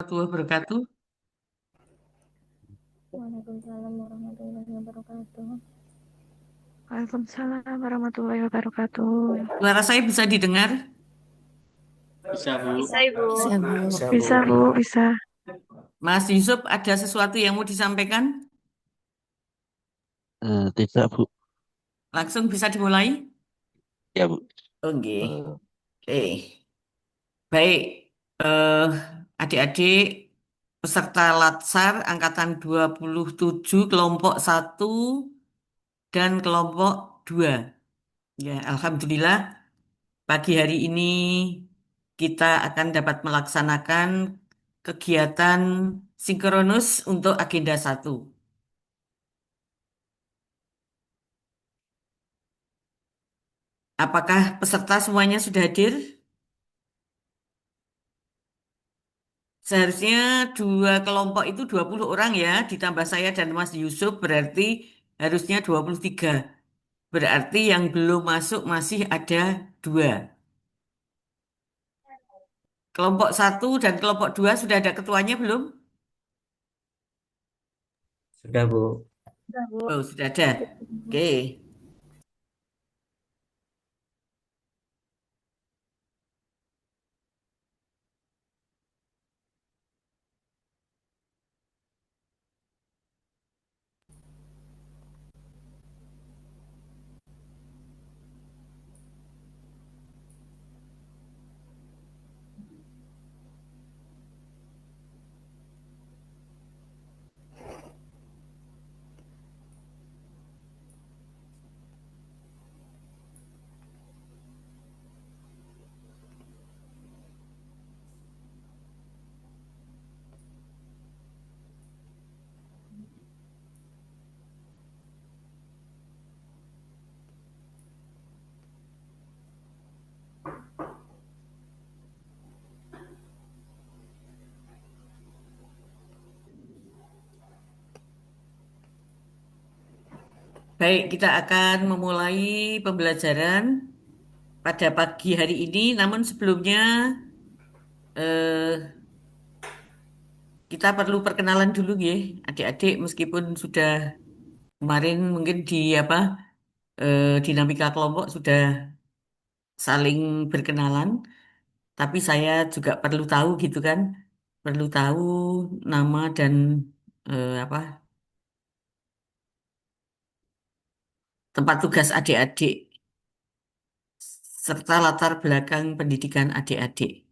warahmatullahi wabarakatuh. Waalaikumsalam warahmatullahi wabarakatuh. Waalaikumsalam warahmatullahi wabarakatuh. Suara saya bisa didengar? Bisa, Bu. Bisa, Ibu. Bisa, Bu. Bisa, Bisa, Bu. Bu, bisa. Mas Yusuf, ada sesuatu yang mau disampaikan? Tidak, Bu. Langsung bisa dimulai? Ya, Bu. Oke. Oke. Baik. Eh, Adik-adik peserta Latsar Angkatan 27 kelompok 1 dan kelompok 2. Ya, Alhamdulillah pagi hari ini kita akan dapat melaksanakan kegiatan sinkronus untuk agenda 1. Apakah peserta semuanya sudah hadir? Seharusnya dua kelompok itu 20 orang ya, ditambah saya dan Mas Yusuf berarti harusnya 23. Berarti yang belum masuk masih ada dua. Kelompok 1 dan kelompok 2 sudah ada ketuanya belum? Sudah, Bu. Udah, Bu. Oh, sudah ada. Oke. Baik, kita akan memulai pembelajaran pada pagi hari ini. Namun sebelumnya eh, kita perlu perkenalan dulu ya, adik-adik meskipun sudah kemarin mungkin di apa dinamika kelompok sudah saling berkenalan, tapi saya juga perlu tahu gitu kan, perlu tahu nama dan apa tempat tugas adik-adik serta latar belakang pendidikan adik-adik.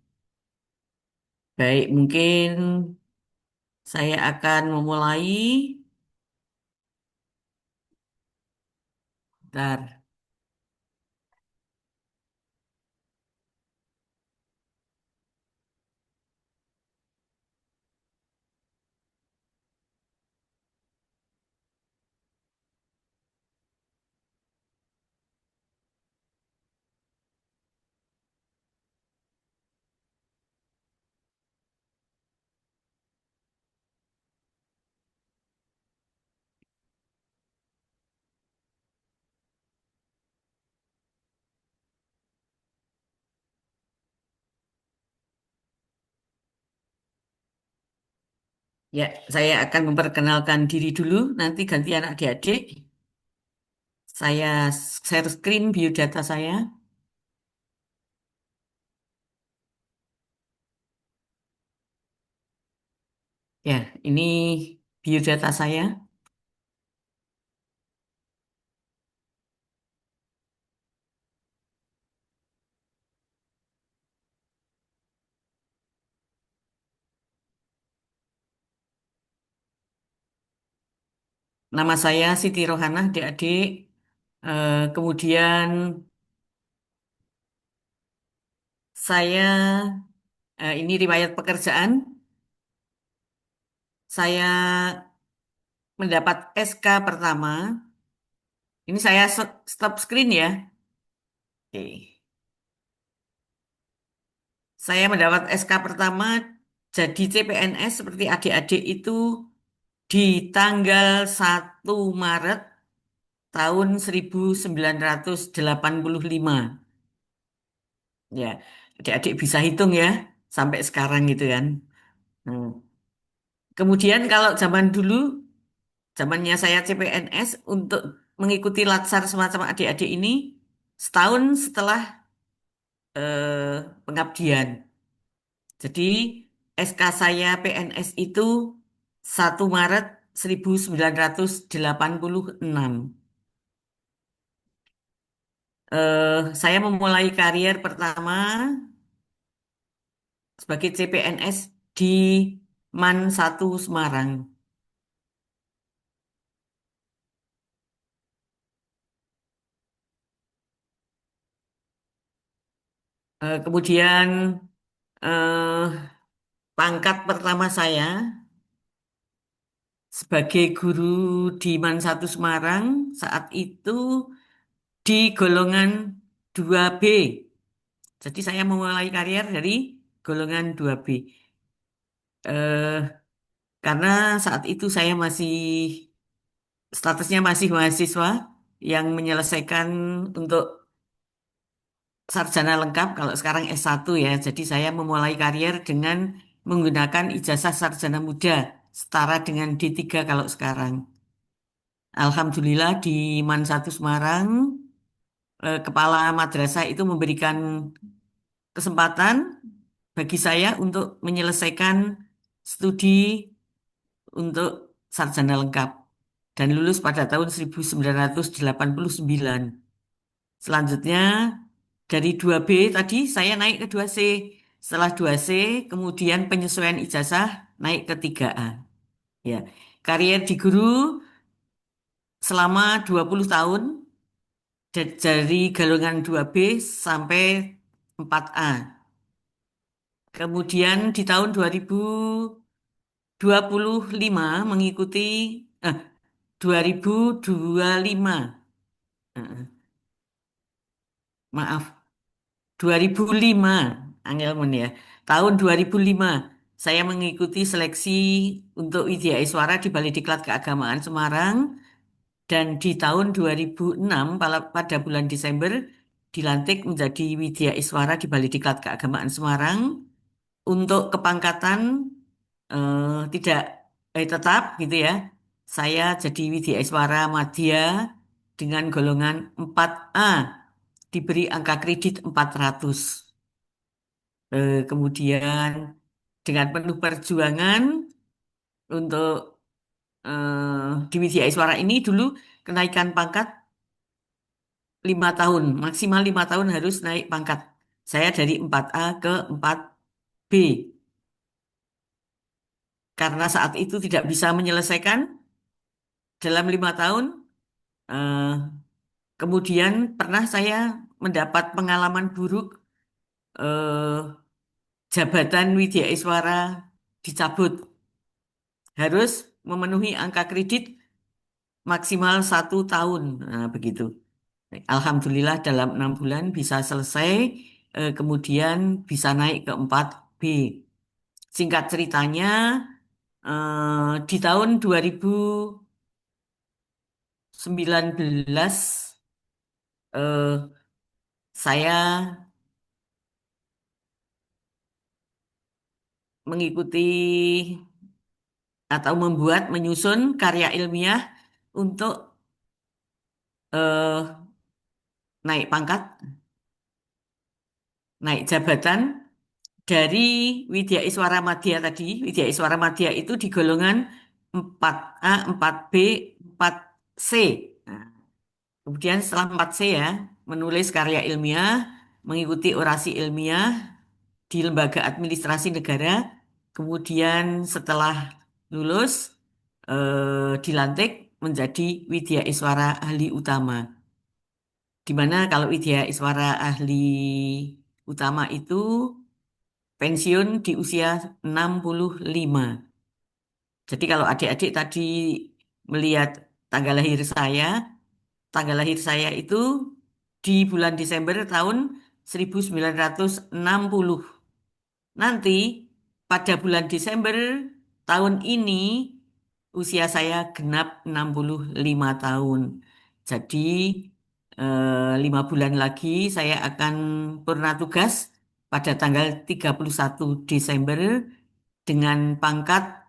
Baik, mungkin saya akan memulai. Bentar. Ya, saya akan memperkenalkan diri dulu, nanti gantian adik-adik. Saya share screen biodata saya. Ya, ini biodata saya. Nama saya Siti Rohana, adik-adik. Kemudian saya, ini riwayat pekerjaan. Saya mendapat SK pertama. Ini saya stop screen ya. Oke. Saya mendapat SK pertama jadi CPNS seperti adik-adik itu di tanggal 1 Maret tahun 1985. Ya, adik-adik bisa hitung ya sampai sekarang gitu kan. Nah, kemudian kalau zaman dulu, zamannya saya CPNS, untuk mengikuti latsar semacam adik-adik ini, setahun setelah pengabdian. Jadi SK saya PNS itu 1 Maret 1986. Saya memulai karier pertama sebagai CPNS di MAN 1 Semarang. Kemudian eh, pangkat pertama saya sebagai guru di MAN 1 Semarang saat itu di golongan 2B. Jadi saya memulai karier dari golongan 2B. Eh, karena saat itu saya masih statusnya masih mahasiswa yang menyelesaikan untuk sarjana lengkap, kalau sekarang S1 ya. Jadi saya memulai karier dengan menggunakan ijazah sarjana muda setara dengan D3 kalau sekarang. Alhamdulillah di MAN 1 Semarang, kepala madrasah itu memberikan kesempatan bagi saya untuk menyelesaikan studi untuk sarjana lengkap dan lulus pada tahun 1989. Selanjutnya dari 2B tadi saya naik ke 2C. Setelah 2C kemudian penyesuaian ijazah naik ke 3A. Ya. Karier di guru selama 20 tahun dari golongan 2B sampai 4A. Kemudian di tahun 2025 mengikuti eh 2025. eh, maaf, 2005 Angelmen ya. Tahun 2005 saya mengikuti seleksi untuk Widya Iswara di Balediklat Keagamaan Semarang dan di tahun 2006 pada bulan Desember dilantik menjadi Widya Iswara di Balediklat Keagamaan Semarang untuk kepangkatan tidak tetap gitu ya. Saya jadi Widya Iswara Madya dengan golongan 4A, diberi angka kredit 400. Kemudian dengan penuh perjuangan untuk di Widya Iswara ini dulu kenaikan pangkat 5 tahun, maksimal 5 tahun harus naik pangkat. Saya dari 4A ke 4B karena saat itu tidak bisa menyelesaikan dalam 5 tahun. eh, Kemudian pernah saya mendapat pengalaman buruk, eh, jabatan Widya Iswara dicabut. Harus memenuhi angka kredit maksimal 1 tahun. Nah, begitu. Alhamdulillah dalam 6 bulan bisa selesai, kemudian bisa naik ke 4B. Singkat ceritanya, di tahun 2019 eh, saya mengikuti atau menyusun karya ilmiah untuk eh, naik pangkat, naik jabatan dari Widya Iswara Madya tadi. Widya Iswara Madya itu di golongan 4A, 4B, 4C. Nah, kemudian setelah 4C ya, menulis karya ilmiah, mengikuti orasi ilmiah di lembaga administrasi negara. Kemudian setelah lulus, dilantik menjadi Widya Iswara Ahli Utama. Di mana kalau Widya Iswara Ahli Utama itu pensiun di usia 65. Jadi kalau adik-adik tadi melihat tanggal lahir saya, tanggal lahir saya itu di bulan Desember tahun 1960. Nanti pada bulan Desember tahun ini usia saya genap 65 tahun. Jadi 5 bulan lagi saya akan purna tugas pada tanggal 31 Desember dengan pangkat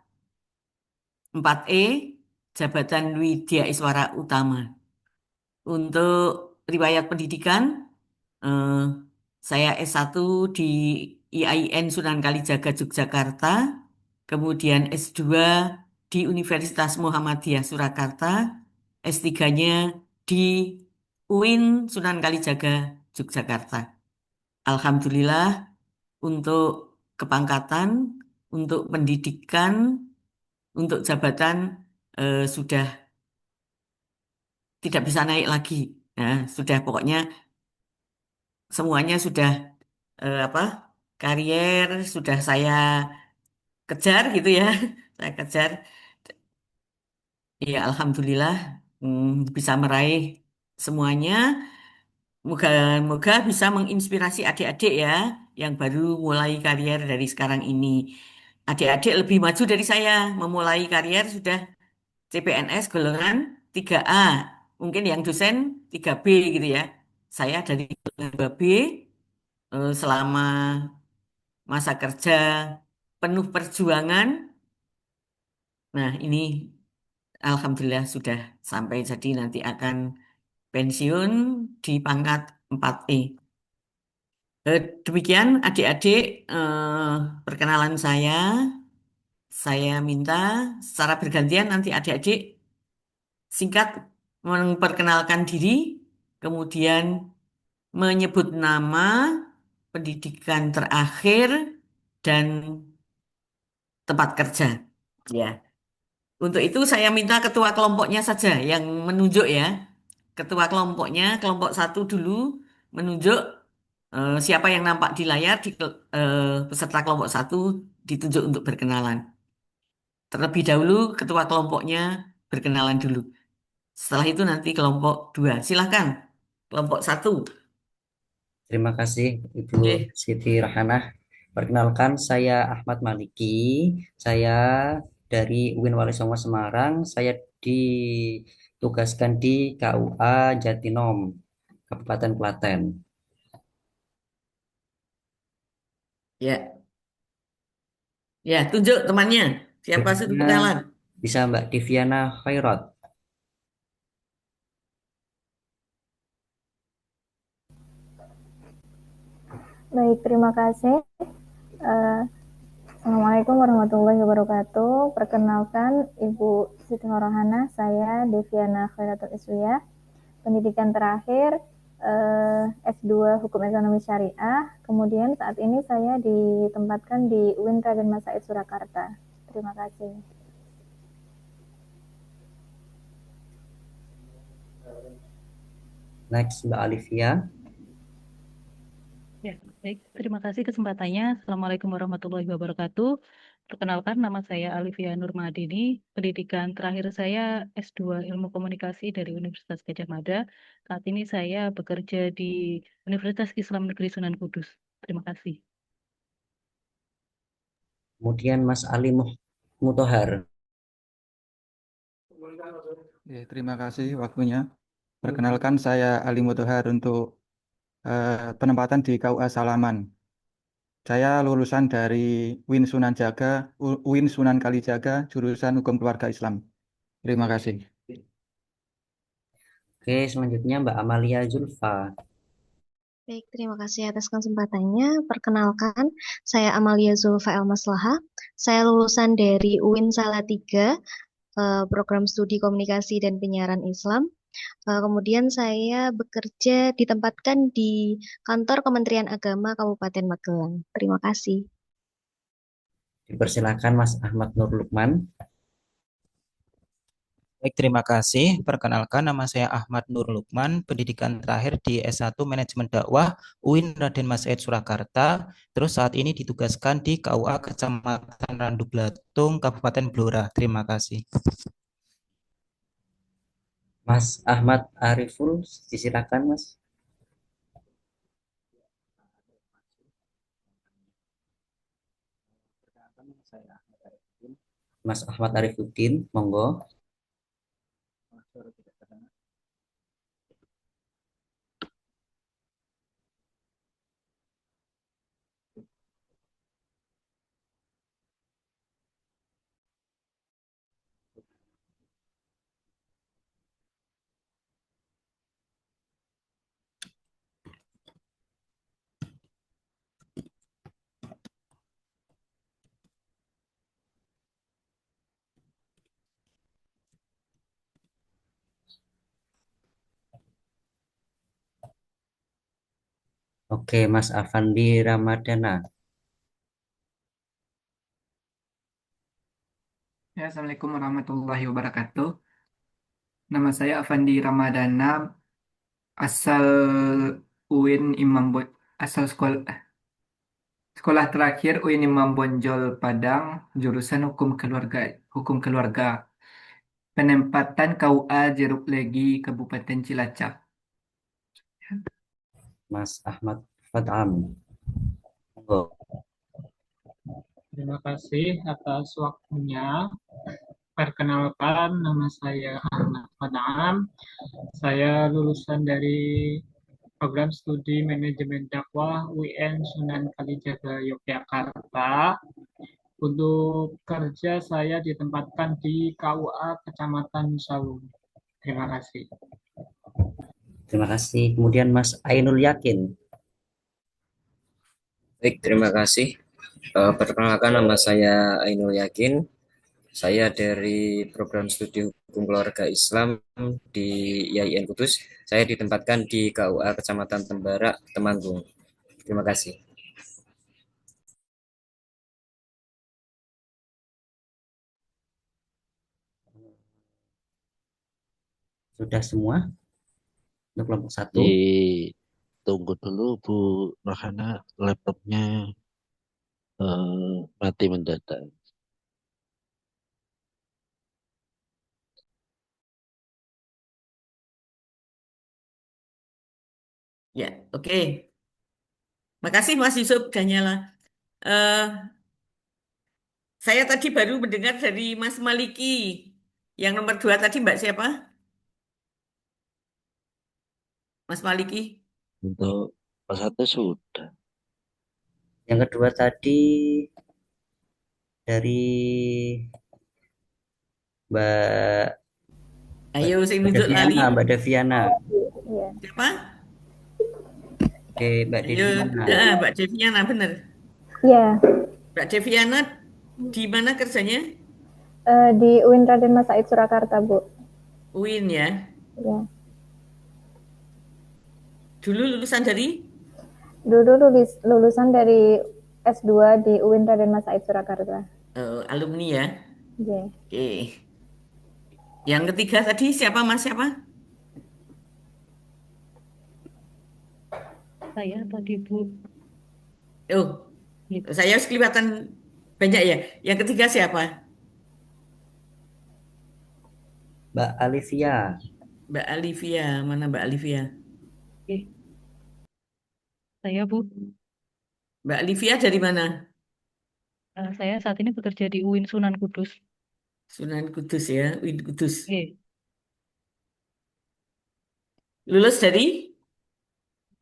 4E, jabatan Widya Iswara Utama. Untuk riwayat pendidikan, eh, saya S1 di IAIN Sunan Kalijaga, Yogyakarta, kemudian S2 di Universitas Muhammadiyah Surakarta, S3-nya di UIN Sunan Kalijaga, Yogyakarta. Alhamdulillah untuk kepangkatan, untuk pendidikan, untuk jabatan sudah tidak bisa naik lagi. Nah, sudah pokoknya semuanya sudah apa karier sudah saya kejar gitu ya. Saya kejar. Ya, alhamdulillah bisa meraih semuanya. Moga-moga bisa menginspirasi adik-adik ya yang baru mulai karier dari sekarang ini. Adik-adik lebih maju dari saya, memulai karier sudah CPNS golongan 3A. Mungkin yang dosen 3B gitu ya. Saya dari golongan 2B selama masa kerja penuh perjuangan. Nah, ini alhamdulillah sudah sampai jadi nanti akan pensiun di pangkat 4E. Demikian adik-adik perkenalan saya. Saya minta secara bergantian nanti adik-adik singkat memperkenalkan diri, kemudian menyebut nama, pendidikan terakhir, dan tempat kerja. Ya. Untuk itu saya minta ketua kelompoknya saja yang menunjuk ya. Ketua kelompoknya, kelompok satu dulu menunjuk siapa yang nampak di layar peserta kelompok satu ditunjuk untuk berkenalan. Terlebih dahulu ketua kelompoknya berkenalan dulu. Setelah itu nanti kelompok dua. Silahkan. Kelompok satu. Terima kasih Ibu Oke. Siti Rahanah. Perkenalkan saya Ahmad Maliki. Saya dari UIN Wali Songo Semarang. Saya ditugaskan di KUA Jatinom, Kabupaten Klaten. Ya. Ya, tunjuk temannya. Siapa sudah Berikutnya kenalan? bisa Mbak Diviana Khairat. Baik, terima kasih. Eh, Assalamualaikum warahmatullahi wabarakatuh. Perkenalkan Ibu Siti Nurhana, saya Deviana Khairatul Iswiyah. Pendidikan terakhir S2 Hukum Ekonomi Syariah. Kemudian saat ini saya ditempatkan di UIN Raden Mas Said Surakarta. Terima kasih. Next Mbak Alivia. Ya, baik. Terima kasih kesempatannya. Assalamualaikum warahmatullahi wabarakatuh. Perkenalkan, nama saya Alivia Nurmadini. Pendidikan terakhir saya S2 Ilmu Komunikasi dari Universitas Gadjah Mada. Saat ini saya bekerja di Universitas Islam Negeri Sunan Kudus. Terima kasih. Kemudian Mas Ali Mutohar. Ya, terima kasih waktunya. Perkenalkan saya Ali Mutohar untuk penempatan di KUA Salaman. Saya lulusan dari UIN Sunan Kalijaga, jurusan Hukum Keluarga Islam. Terima kasih. Oke, selanjutnya Mbak Amalia Zulfa. Baik, terima kasih atas kesempatannya. Perkenalkan, saya Amalia Zulfa Elmaslaha. Saya lulusan dari UIN Salatiga, program studi komunikasi dan penyiaran Islam. Kemudian saya bekerja ditempatkan di kantor Kementerian Agama Kabupaten Magelang. Terima kasih. Dipersilakan Mas Ahmad Nur Lukman. Baik, terima kasih. Perkenalkan, nama saya Ahmad Nur Lukman, pendidikan terakhir di S1 Manajemen Dakwah UIN Raden Mas Said Surakarta. Terus saat ini ditugaskan di KUA Kecamatan Randu Blatung, Kabupaten Blora. Terima kasih. Mas Ahmad Ariful, disilakan Mas. Mas Ahmad Arifuddin, monggo. Oke, Mas Afandi Ramadana. Ya, Assalamualaikum warahmatullahi wabarakatuh. Nama saya Afandi Ramadana, asal UIN Imam Bo asal sekolah terakhir UIN Imam Bonjol Padang, jurusan Hukum Keluarga, penempatan KUA Jeruk Legi, Kabupaten Cilacap. Mas Ahmad Fadam. Monggo. Terima kasih atas waktunya. Perkenalkan, nama saya Ahmad Fadam. Saya lulusan dari program studi manajemen dakwah UIN Sunan Kalijaga Yogyakarta. Untuk kerja saya ditempatkan di KUA Kecamatan Sawung. Terima kasih. Terima kasih. Kemudian Mas Ainul Yakin. Baik, terima kasih. Perkenalkan, nama saya Ainul Yakin. Saya dari program studi Hukum Keluarga Islam di IAIN Kudus. Saya ditempatkan di KUA Kecamatan Tembara, Temanggung. Terima kasih. Sudah semua untuk kelompok 1. Tunggu dulu Bu Rohana, laptopnya mati mendadak. Ya, oke. Makasih Mas Yusuf dan Nyala. Eh, saya tadi baru mendengar dari Mas Maliki. Yang nomor 2 tadi Mbak siapa? Mas Maliki. Untuk pas satu sudah. Yang kedua tadi dari Mbak Ayo, sing nunjuk lali. Mbak Deviana. Iya. Siapa? Oke, Mbak Ayo, Deviana. Mbak Deviana, bener. Iya. Mbak Deviana, di mana kerjanya? Di UIN Raden Mas Said Surakarta, Bu. UIN ya. Iya. Dulu lulusan dari? Dulu lulusan dari S2 di UIN Raden Mas Said Surakarta. Alumni ya. Iya. Oke. Yang ketiga tadi siapa Mas siapa? Saya tadi Bu. Oh, saya harus kelihatan banyak ya. Yang ketiga siapa? Mbak Alivia. Mbak Alivia, mana Mbak Alivia? Oke. Saya Bu. Mbak Alivia dari mana? Saya saat ini bekerja di UIN Sunan Kudus. Sunan Kudus ya, UIN Kudus. Oke. Lulus dari?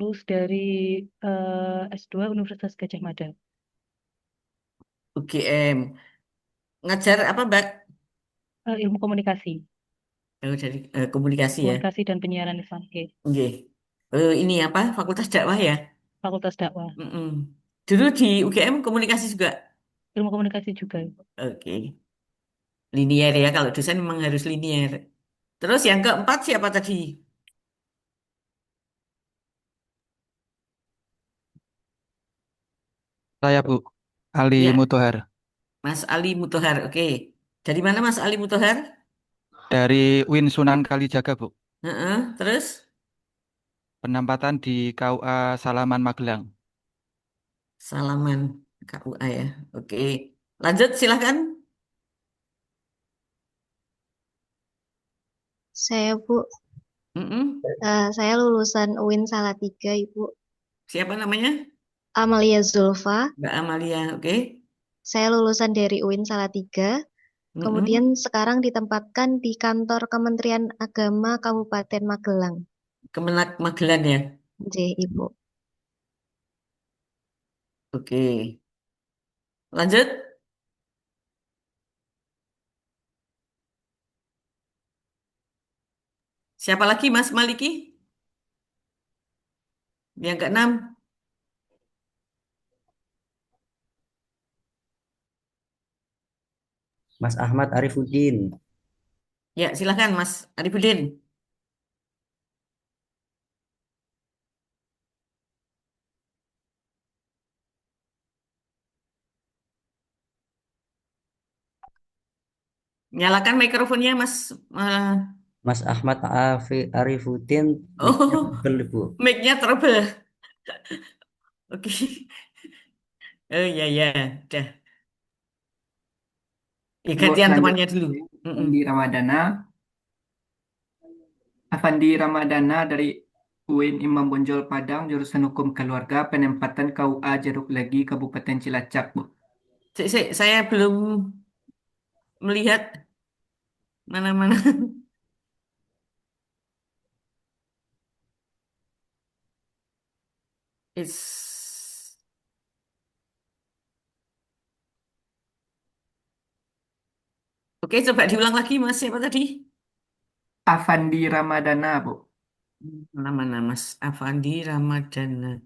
Lulus dari S2 Universitas Gadjah Mada. UGM. Ngajar apa Mbak? Ilmu komunikasi. Oh, dari komunikasi ya. Komunikasi dan penyiaran Islam. Oke. Oke. Ini apa? Fakultas dakwah ya? Fakultas dakwah. Dulu di UGM komunikasi juga? Ilmu komunikasi juga. Oke. Linier ya, kalau dosen memang harus linier. Terus yang keempat siapa tadi? Saya Bu, Ali Ya, Mutohar. Mas Ali Mutohar. Oke. Dari mana Mas Ali Mutohar? Dari UIN Sunan Kalijaga, Bu. Terus? Penempatan di KUA Salaman Magelang. Salaman KUA ya. Oke. Lanjut silahkan. Saya Bu, saya lulusan UIN Salatiga, Ibu. Siapa namanya? Amalia Zulfa. Mbak Amalia, oke. Saya lulusan dari UIN Salatiga. Kemudian sekarang ditempatkan di kantor Kementerian Agama Kabupaten Magelang. Kemenak Magelang ya? Ibu. Oke. Lanjut. Siapa lagi Mas Maliki? Yang keenam. Mas Ahmad Arifuddin. Ya, silahkan Mas Arifuddin. Oke, Nyalakan mikrofonnya, Mas. Eh, Mas Ahmad Arifuddin, mic-nya oh, double, Bu. mic-nya trouble. Oke. Oh ya ya, udah. Ya, Bu, gantian lanjut. temannya dulu. Mm-mm. Afandi Ramadana. Afandi Ramadana dari UIN Imam Bonjol Padang, jurusan Hukum Keluarga, penempatan KUA Jeruk Legi, Kabupaten Cilacap, Bu. Saya belum melihat mana-mana. It's... Oke, coba diulang lagi, Mas. Siapa tadi? Afandi Ramadana, Bu. Mana Mas Afandi Ramadana.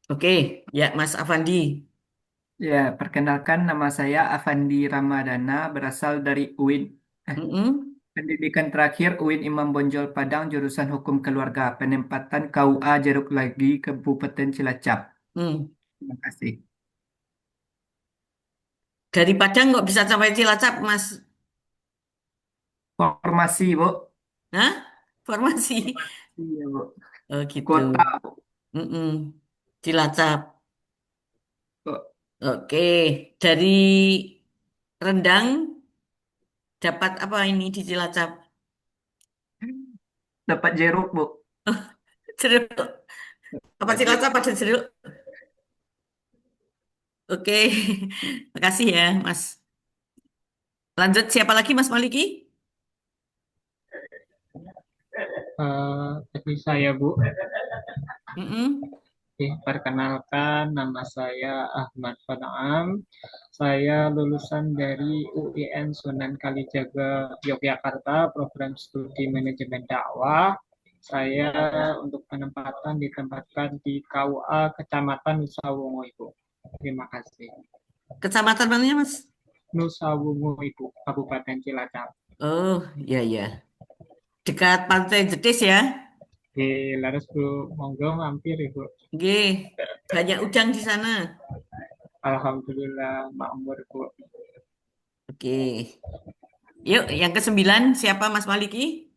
Oke, ya Mas Afandi. Ya, perkenalkan nama saya Afandi Ramadana, berasal dari UIN. Mm-mm. Pendidikan terakhir UIN Imam Bonjol Padang, jurusan Hukum Keluarga, penempatan KUA Jeruk Legi, Kabupaten Cilacap. Hmm. Terima kasih. Dari Padang kok bisa sampai Cilacap, Mas? Formasi, Bu. Hah? Formasi. Iya, Bu. Oh gitu. Kota, Bu. Mm-mm. Cilacap. Bu. Oke, dari Rendang dapat apa ini di Cilacap? Dapat jeruk, Bu. Jeruk. Apa Dapat jeruk. Cilacap ada jeruk? Oke, makasih ya, Mas. Lanjut, siapa lagi, Mas Maliki? Teknis saya, Bu. Mm-mm. Oke, perkenalkan nama saya Ahmad Fanaam. Saya lulusan dari UIN Sunan Kalijaga, Yogyakarta, program studi manajemen dakwah. Saya untuk penempatan ditempatkan di KUA Kecamatan Nusa Wungu, Ibu. Terima kasih. Kecamatan mana, Mas? Nusa Wungu, Ibu, Kabupaten Cilacap. Oh, iya, iya. Dekat Pantai Jetis ya. Di Laras, Bu, monggo mampir, Ibu. Oke, banyak udang di sana. Alhamdulillah, makmur, Bu. Oke. Yuk, yang ke-9 siapa Mas Maliki?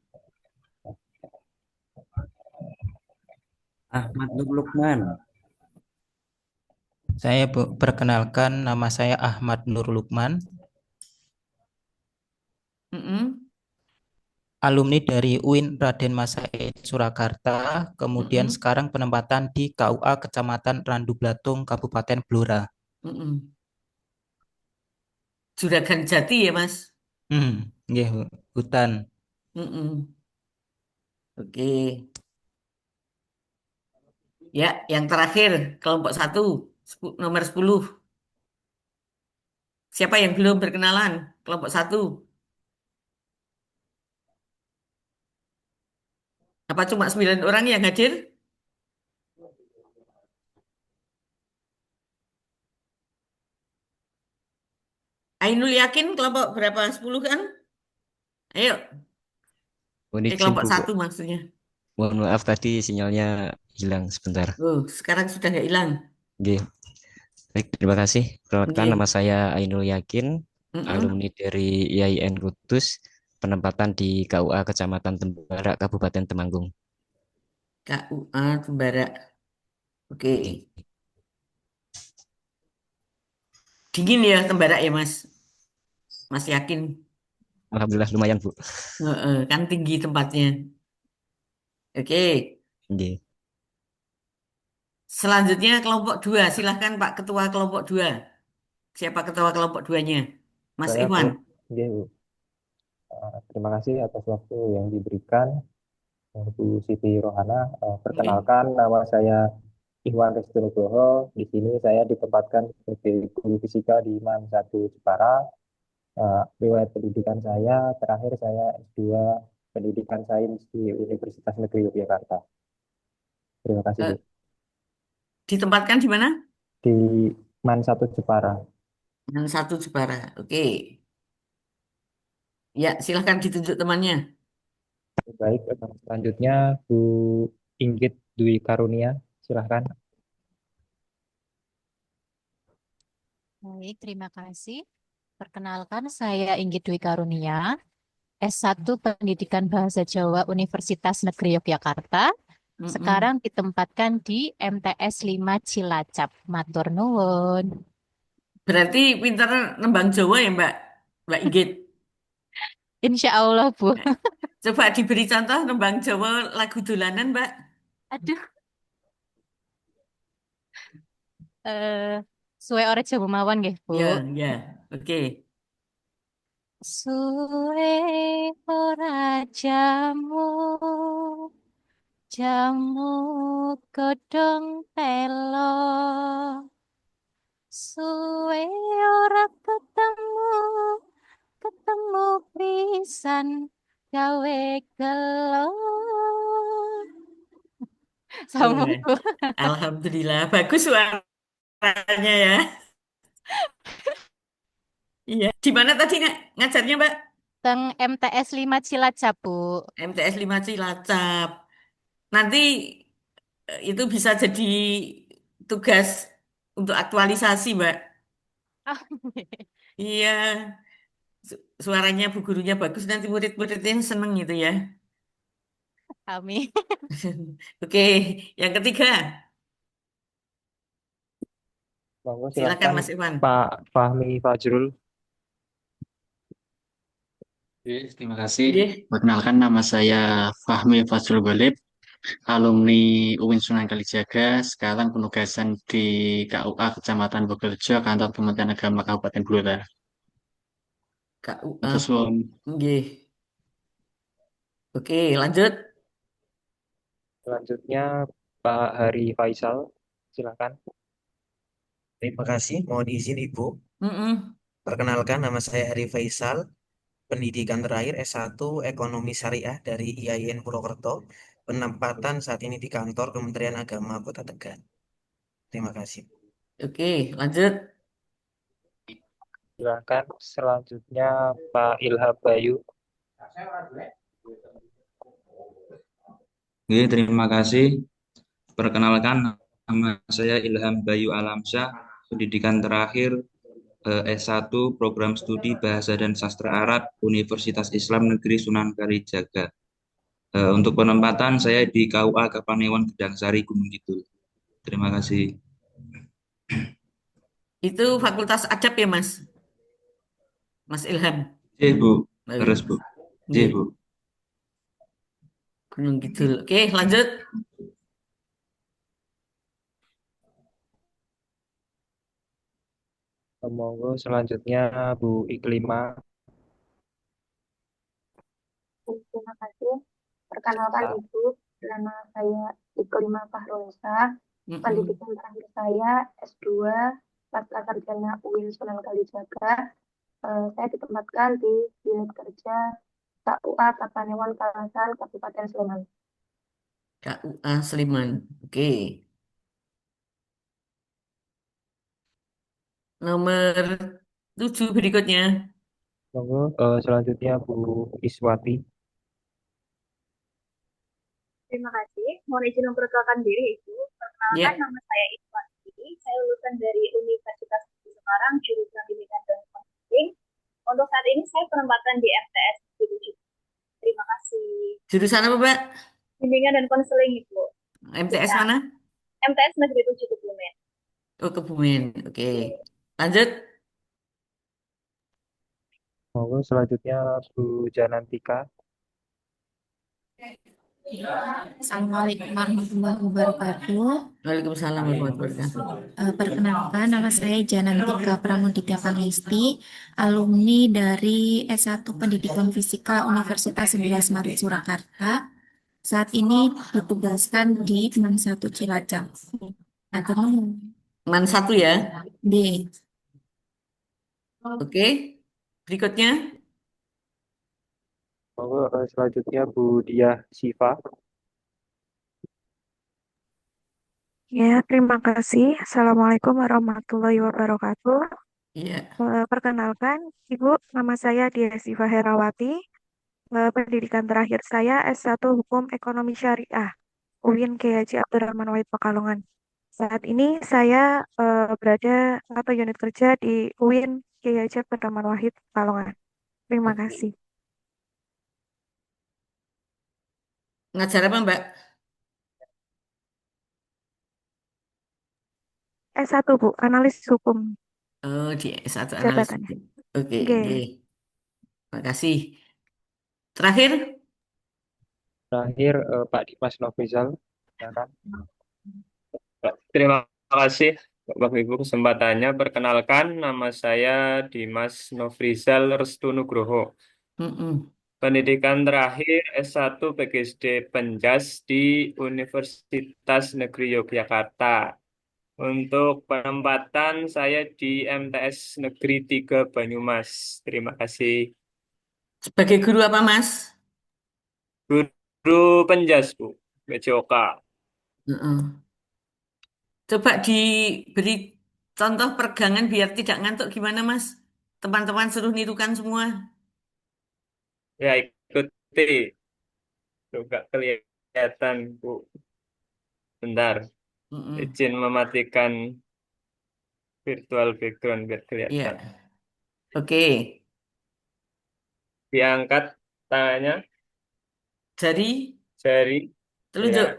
Ahmad Nur Lukman. Saya perkenalkan nama saya Ahmad Nur Lukman, Mm-mm. alumni dari UIN Raden Mas Said Surakarta, kemudian Mm-mm. sekarang penempatan di KUA Kecamatan Randu Blatung, Kabupaten Blora. Mm-mm. Juragan Jati ya, Mas? Nggih, Bu. Hutan. Mm-mm. Oke. Ya, yang terakhir kelompok 1 nomor 10. Siapa yang belum berkenalan? Kelompok 1. Apa cuma 9 orang yang hadir? Ainul Yakin kelompok berapa? 10 kan? Ayo, Mohon izin, kelompok Bu. 1 maksudnya. Mohon maaf tadi sinyalnya hilang sebentar. Oh, sekarang sudah nggak hilang. Oke, baik, terima kasih. Perkenalkan, nama Oke. saya Ainul Yakin, Mm-mm. alumni dari IAIN Kudus, penempatan di KUA Kecamatan Tembara, Kabupaten Temanggung. KUA Tembara. Oke. Dingin ya Tembara ya, Mas? Mas yakin? Alhamdulillah lumayan, Bu. Kan tinggi tempatnya. Oke. Oke. Selanjutnya kelompok 2. Silahkan Pak Ketua kelompok 2. Siapa ketua kelompok 2-nya? Mas Saya, Bu. Iwan. Oke, Bu. Terima kasih atas waktu yang diberikan, Bu Siti Rohana. Oke. Perkenalkan, nama saya Iwan Restu Nugroho. Di sini saya ditempatkan sebagai guru fisika di MAN 1 Jepara. Riwayat pendidikan saya, terakhir saya S2 Pendidikan Sains di Universitas Negeri Yogyakarta. Terima kasih, Bu. Eh, ditempatkan di mana? Di MAN 1 Jepara. Yang 1 Jepara. Oke. Ya, silahkan ditunjuk temannya. Baik, selanjutnya Bu Inggit Dwi Karunia, silahkan. Baik, terima kasih. Perkenalkan, saya Inggit Dwi Karunia, S1 Pendidikan Bahasa Jawa Universitas Negeri Yogyakarta. Sekarang ditempatkan di MTS 5 Cilacap. Matur nuwun. Berarti pinter nembang Jawa ya, Mbak? Mbak Inggit. Insya Allah, Bu. Coba diberi contoh nembang Jawa lagu dolanan, Mbak. Aduh. Suwe ora jamu mawon nggih, Bu. Ya, ya. Oke. Suwe ora jamu, jamu godhong telo. Suwe ora ketemu, ketemu pisan gawe gelo. Sambung, Bu. Alhamdulillah, bagus suaranya ya. Iya. Di mana tadi ngajarnya, Mbak? Teng MTS 5 Cilacap, Bu. MTS 5 Cilacap. Nanti itu bisa jadi tugas untuk aktualisasi, Mbak. Iya, suaranya bu gurunya bagus, nanti murid-muridnya seneng gitu ya. Amin. Oke, yang ketiga, Monggo silakan silakan Mas Iwan. Pak Fahmi Fajrul. Oke, terima kasih. Nggih. Perkenalkan nama saya Fahmi Fazrul Ghalib, alumni UIN Sunan Kalijaga, sekarang penugasan di KUA Kecamatan Bogorejo, Kantor Kementerian Agama Kabupaten Blora. KUA. Matur suwun. Nggih. Oke, lanjut. Selanjutnya Pak Hari Faisal, silakan. Terima kasih. Mohon izin Ibu. Mm-mm. Perkenalkan, nama saya Hari Faisal. Pendidikan terakhir S1 Ekonomi Syariah dari IAIN Purwokerto. Penempatan saat ini di kantor Kementerian Agama Kota Tegal. Terima kasih. Oke, lanjut. Silakan selanjutnya Pak Ilham Bayu. Oke, terima kasih. Perkenalkan, nama saya Ilham Bayu Alamsyah, pendidikan terakhir S1 Program Studi Bahasa dan Sastra Arab Universitas Islam Negeri Sunan Kalijaga. Untuk penempatan saya di KUA Kapanewon Gedangsari Gunung Kidul. Terima kasih. Itu Fakultas Adab ya, Mas? Mas Ilham. Iya, Bu. Terus, Bu. Iya, Bu. Gunung Kidul. Oke, lanjut. Monggo selanjutnya Bu Iklima. Terima kasih. Perkenalkan Ibu, nama saya Iklima Fahrunisa. Pendidikan terakhir saya S2 Pasca Sarjana UIN Sunan Kalijaga. Saya ditempatkan di unit kerja KUA Kapanewon Kalasan Kabupaten Sleman. KUA Sleman. Oke. Nomor 7 berikutnya. Monggo selanjutnya Bu Iswati. Terima kasih. Mohon izin memperkenalkan diri, Ibu. Perkenalkan, nama saya Iswati. Saya lulusan dari Universitas Semarang, jurusan Bimbingan dan Konseling. Untuk saat ini saya penempatan di MTS Negeri 7. Terima kasih. Jurusan apa, Mbak? Bimbingan dan Konseling, Ibu. MTS mana? MTS Negeri 7 Kebumen. Oh, Kebumen. Oke. Lanjut. Monggo selanjutnya Bu Janantika. Assalamualaikum warahmatullahi wabarakatuh. Waalaikumsalam warahmatullahi wabarakatuh. Perkenalkan, nama saya Janantika Pramudita Panglisti, alumni dari S1 Pendidikan Fisika Universitas 11 Maret Surakarta. Saat ini ditugaskan di MAN 1 Cilacap. MAN 1 ya? D. Oke. Berikutnya. Monggo selanjutnya Bu Diah Siva. Ya, terima kasih. Assalamualaikum warahmatullahi wabarakatuh. Iya. Perkenalkan, Ibu, nama saya Diah Siva Herawati. Pendidikan terakhir saya S1 Hukum Ekonomi Syariah, UIN Kiai Haji Abdurrahman Wahid Pekalongan. Saat ini saya berada atau unit kerja di UIN Kiai Hajar Petarman Wahid, Palongan. Terima kasih. Ngajar apa, Mbak? S1, Bu, analisis hukum Oh, di S1 analis jabatannya. hukum. Oke, Oke. oke. Makasih. Terakhir, Terakhir Pak Dimas Nofrizal. Silakan. Terima kasih Bapak Ibu kesempatannya. Perkenalkan nama saya Dimas Nofrizal Restu Nugroho. Pendidikan terakhir S1 PGSD Penjas di Universitas Negeri Yogyakarta. Untuk penempatan saya di MTS Negeri 3 Banyumas. Terima kasih. sebagai guru apa, Mas? Guru Penjas, Bu. BJOK. Heeh. Coba diberi contoh peregangan biar tidak ngantuk gimana, Mas? Teman-teman suruh nirukan semua. Ya, ikuti. Juga kelihatan, Bu. Bentar. Izin mematikan virtual background biar kelihatan. Iya. Oke. Diangkat tangannya. Jari. Jari. Telunjuk.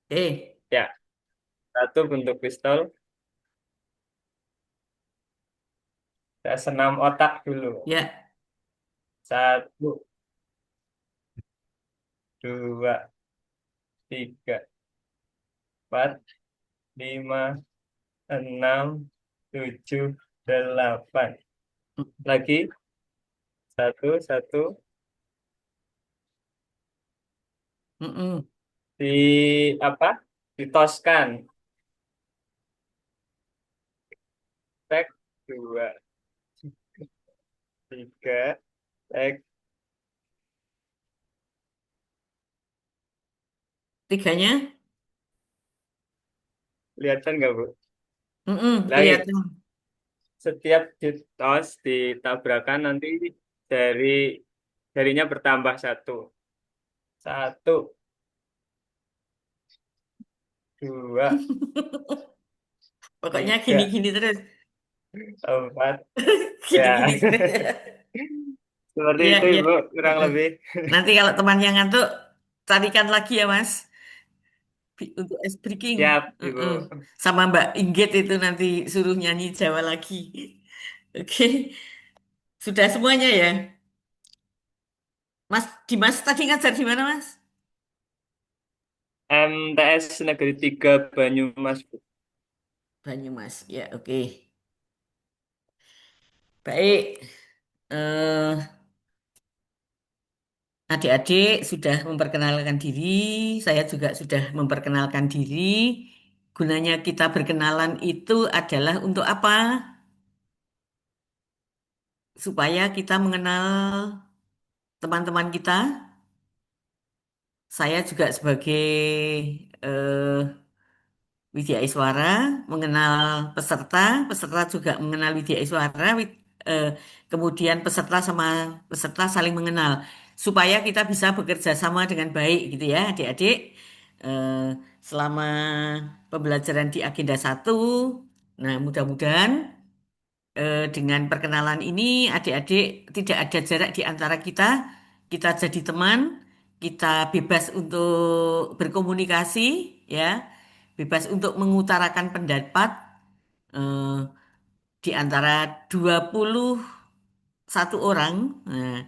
Ya. Ya. Satu bentuk pistol. Saya senam otak dulu. Ya. Satu. Dua. Tiga. Empat. Lima. Enam. Tujuh. Delapan. Lagi. Satu. Satu. Di apa? Ditoskan. Tek. Dua. Tiga. Tek. Tiganya? Kelihatan nggak, Bu? Lagi. Kelihatan. Setiap ditos, ditabrakan nanti jarinya bertambah satu. Satu. Dua. Pokoknya Tiga. gini-gini terus. Empat. Ya. Gini-gini terus. Seperti Iya, itu, iya. Ibu, kurang lebih. Nanti kalau temannya ngantuk, carikan lagi ya, Mas. Untuk ice breaking. Siap, Ibu. Sama Mbak Inggit itu nanti suruh nyanyi Jawa lagi. Oke. Sudah semuanya ya? Mas Dimas tadi ngajar di mana, Mas? MTS Negeri 3 Banyumas, Bu. Banyumas. Ya, oke. Baik. Adik-adik sudah memperkenalkan diri, saya juga sudah memperkenalkan diri. Gunanya kita berkenalan itu adalah untuk apa? Supaya kita mengenal teman-teman kita. Saya juga sebagai eh, Widya Iswara mengenal peserta, peserta juga mengenal Widya Iswara, kemudian peserta sama peserta saling mengenal supaya kita bisa bekerja sama dengan baik gitu ya adik-adik. Eh, Selama pembelajaran di agenda satu, nah mudah-mudahan dengan perkenalan ini adik-adik tidak ada jarak di antara kita, kita jadi teman, kita bebas untuk berkomunikasi ya, bebas untuk mengutarakan pendapat eh, di antara 21 orang, nah,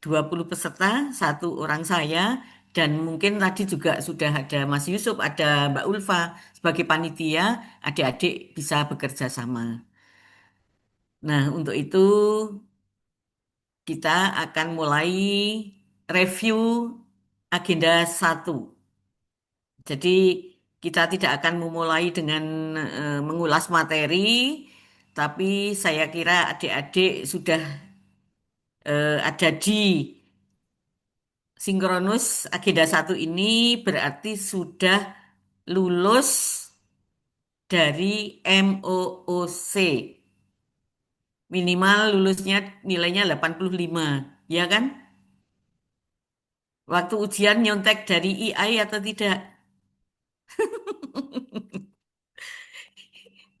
20 peserta, satu orang saya, dan mungkin tadi juga sudah ada Mas Yusuf, ada Mbak Ulfa sebagai panitia, adik-adik bisa bekerja sama. Nah, untuk itu kita akan mulai review agenda satu. Jadi kita tidak akan memulai dengan mengulas materi, tapi saya kira adik-adik sudah ada di sinkronus agenda satu ini berarti sudah lulus dari MOOC. Minimal lulusnya nilainya 85, ya kan? Waktu ujian nyontek dari IAI atau tidak?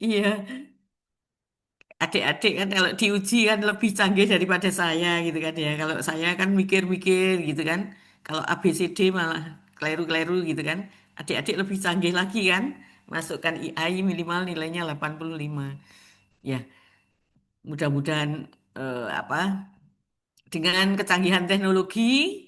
Iya, adik-adik kan kalau diuji kan lebih canggih daripada saya gitu kan ya. Kalau saya kan mikir-mikir gitu kan. Kalau ABCD malah keliru-keliru gitu kan. Adik-adik lebih canggih lagi kan. Masukkan IAI minimal nilainya 85. Ya, mudah-mudahan apa dengan kecanggihan teknologi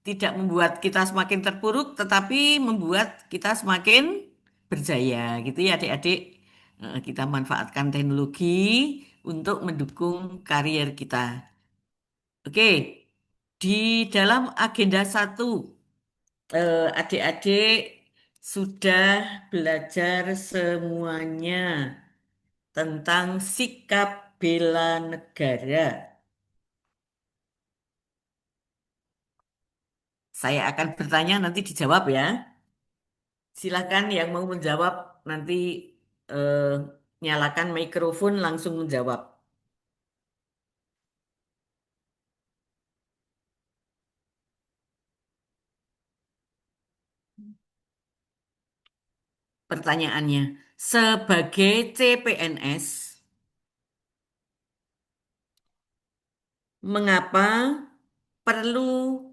tidak membuat kita semakin terpuruk, tetapi membuat kita semakin berjaya gitu ya adik-adik. Kita manfaatkan teknologi untuk mendukung karier kita. Oke, di dalam agenda satu, adik-adik sudah belajar semuanya tentang sikap bela negara. Saya akan bertanya nanti dijawab ya. Silakan yang mau menjawab nanti eh, nyalakan mikrofon langsung menjawab. Pertanyaannya, sebagai CPNS, mengapa perlu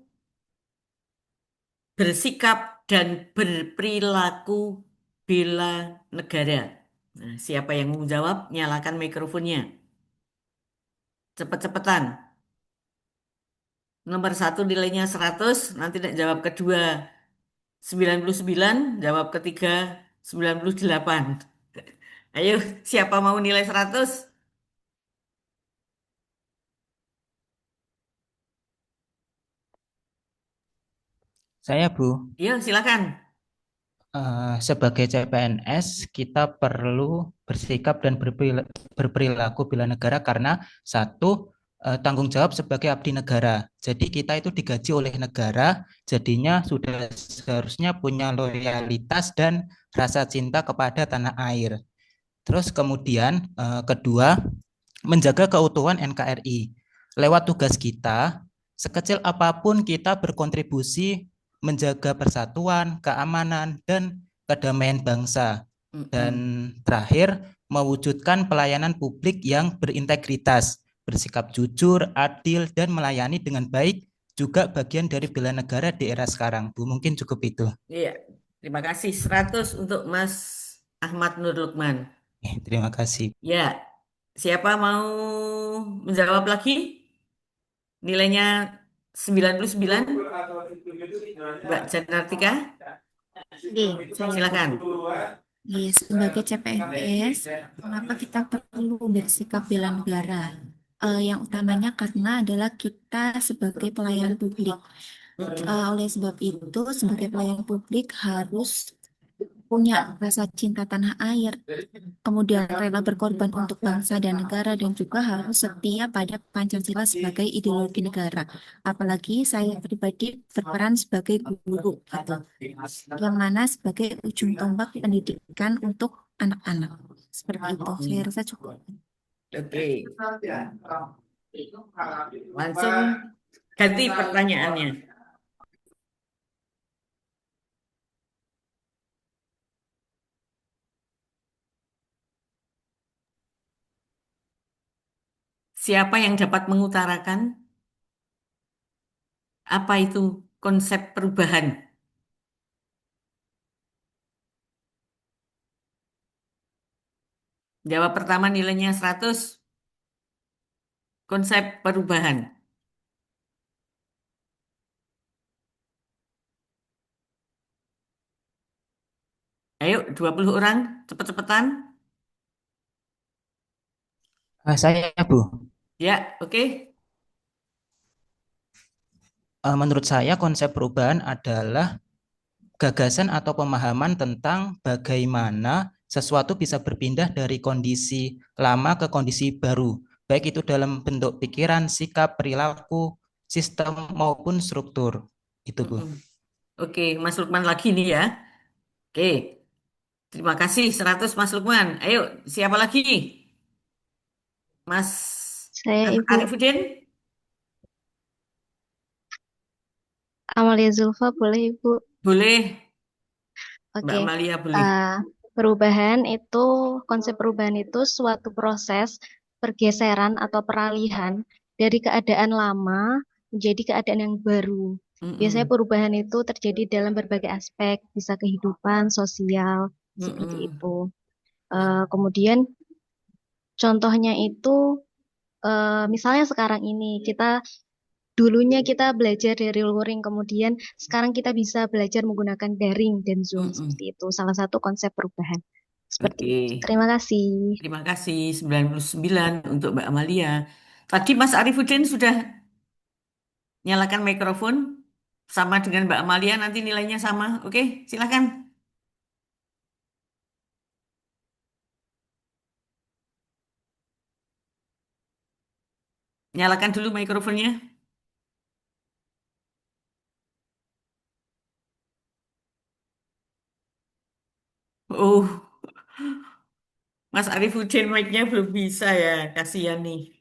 bersikap dan berperilaku bela negara? Nah, siapa yang mau menjawab? Nyalakan mikrofonnya. Cepet-cepetan. Nomor satu nilainya 100, nanti nak jawab kedua 99, jawab ketiga 98. Ayo, siapa mau nilai 100? Saya, Bu. Iya, silakan. Sebagai CPNS, kita perlu bersikap dan berperilaku bela negara karena satu, tanggung jawab sebagai abdi negara. Jadi kita itu digaji oleh negara, jadinya sudah seharusnya punya loyalitas dan rasa cinta kepada tanah air. Terus kemudian kedua, menjaga keutuhan NKRI. Lewat tugas kita, sekecil apapun kita berkontribusi menjaga persatuan, keamanan, dan kedamaian bangsa. Dan terakhir, mewujudkan pelayanan publik yang berintegritas, bersikap jujur, adil, dan melayani dengan baik juga bagian dari bela negara di era sekarang. Bu, mungkin cukup itu. Iya, terima kasih. 100 untuk Mas Ahmad Nur Lukman. Terima kasih. Ya, siapa mau menjawab lagi? Nilainya 99, Mbak Janartika. Silakan. Sebagai CPNS, kenapa kita perlu bersikap bela negara? Yang utamanya karena adalah kita sebagai pelayan publik. Oleh sebab itu, sebagai pelayan publik harus punya rasa cinta tanah air, kemudian rela berkorban untuk bangsa dan negara, dan juga harus setia pada Pancasila sebagai ideologi negara. Apalagi saya pribadi berperan sebagai guru, gitu, yang mana sebagai ujung tombak pendidikan untuk anak-anak. Seperti itu, saya rasa cukup. Oke. Langsung ganti pertanyaannya. Siapa yang dapat mengutarakan apa itu konsep perubahan? Jawab pertama nilainya 100. Konsep perubahan. Ayo, 20 orang, cepet-cepetan. Saya, Bu. Ya, oke. Menurut saya konsep perubahan adalah gagasan atau pemahaman tentang bagaimana sesuatu bisa berpindah dari kondisi lama ke kondisi baru, baik itu dalam bentuk pikiran, sikap, perilaku, sistem maupun struktur. Itu, Bu. Oke, Mas Lukman lagi nih ya. Oke, terima kasih 100 Mas Lukman. Ayo, siapa lagi? Mas Saya Ibu Arifudin? Amalia Zulfa, boleh Ibu? Boleh. Oke. Mbak Amalia boleh. Konsep perubahan itu suatu proses pergeseran atau peralihan dari keadaan lama menjadi keadaan yang baru. Biasanya perubahan itu terjadi dalam berbagai aspek, bisa kehidupan, sosial, seperti itu. Kemudian contohnya itu, misalnya sekarang ini dulunya kita belajar dari luring, kemudian sekarang kita bisa belajar menggunakan daring dan Zoom, seperti itu. Salah satu konsep perubahan. Seperti Oke. itu. Terima kasih. Terima kasih 99 untuk Mbak Amalia. Tadi Mas Arifuddin sudah nyalakan mikrofon sama dengan Mbak Amalia, nanti nilainya sama. Oke, silakan. Nyalakan dulu mikrofonnya. Oh, Mas Arifuddin mic-nya belum bisa ya, kasihan nih.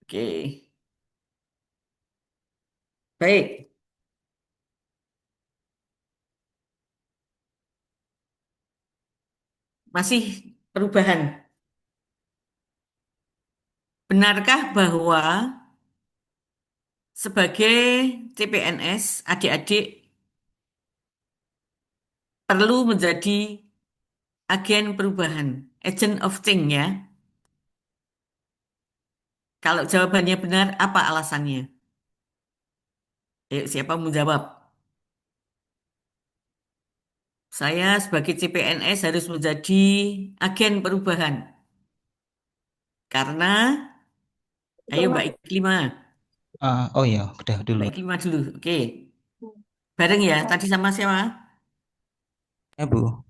Oke, baik. Masih perubahan. Benarkah bahwa sebagai CPNS, adik-adik perlu menjadi agen perubahan, agent of change ya? Kalau jawabannya benar, apa alasannya? Ayo, siapa mau jawab? Saya sebagai CPNS harus menjadi agen perubahan. Karena, ayo Mbak Iklima. Oh ya, udah dulu. Mbak Iklima dulu, oke. Bareng ya, tadi sama siapa? Ya, Bu.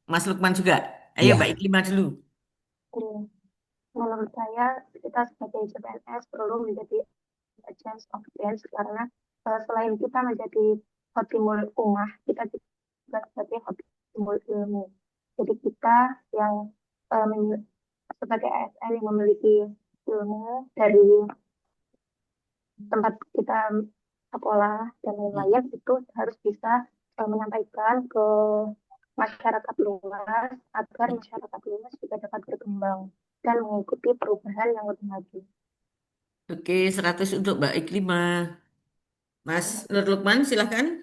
Mas Lukman juga. Ayo Iya. Mbak Iklima dulu. Menurut saya, kita sebagai CPNS perlu menjadi agents of change karena selain kita menjadi khotimul ummah, kita juga sebagai khotimul ilmu. Jadi kita yang sebagai ASN yang memiliki ilmu dari tempat kita sekolah dan lain-lain itu harus bisa menyampaikan ke masyarakat luas agar masyarakat luas juga dapat berkembang dan mengikuti perubahan yang lebih maju. Oke, 100 untuk Mbak Iklima. Mas Nur Lukman, silahkan.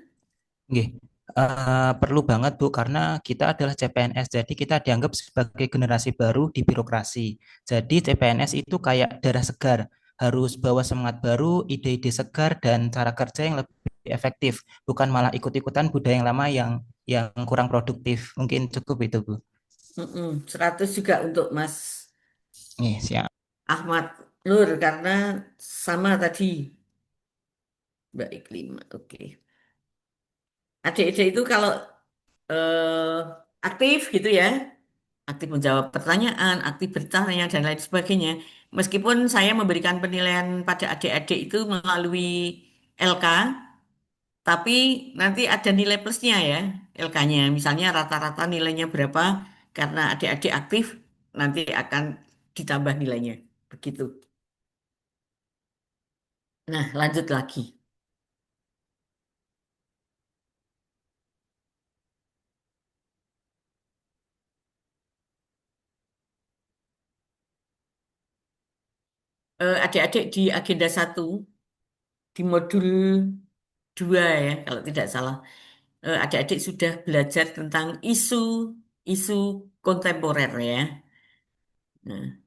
Nggih. Perlu banget Bu, karena kita adalah CPNS, jadi kita dianggap sebagai generasi baru di birokrasi. Jadi CPNS itu kayak darah segar, harus bawa semangat baru, ide-ide segar, dan cara kerja yang lebih efektif, bukan malah ikut-ikutan budaya yang lama yang kurang produktif. Mungkin cukup itu Bu. 100 juga untuk Mas Siap. Ahmad Nur, karena sama tadi Mbak Iklima. Oke. Adik-adik itu kalau aktif gitu ya, aktif menjawab pertanyaan, aktif bertanya, dan lain sebagainya. Meskipun saya memberikan penilaian pada adik-adik itu melalui LK, tapi nanti ada nilai plusnya ya, LK-nya. Misalnya rata-rata nilainya berapa, karena adik-adik aktif, nanti akan ditambah nilainya. Begitu. Nah, lanjut lagi. Adik-adik di agenda 1, di modul 2 ya, kalau tidak salah. Adik-adik sudah belajar tentang isu kontemporer ya. Nah,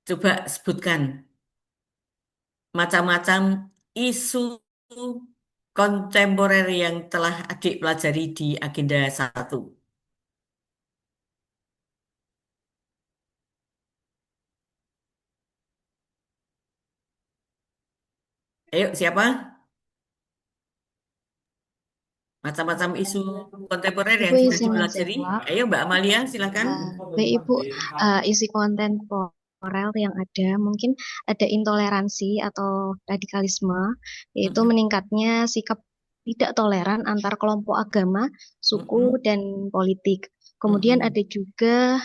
coba sebutkan macam-macam isu kontemporer yang telah adik pelajari di agenda 1. Ayo, siapa? Macam-macam isu kontemporer yang Ibu sudah izin dipelajari. menjawab. Ayo, Mbak Amalia, silakan. Baik Ibu, isi kontemporer yang ada mungkin ada intoleransi atau radikalisme, yaitu meningkatnya sikap tidak toleran antar kelompok agama, suku, dan politik. Kemudian ada juga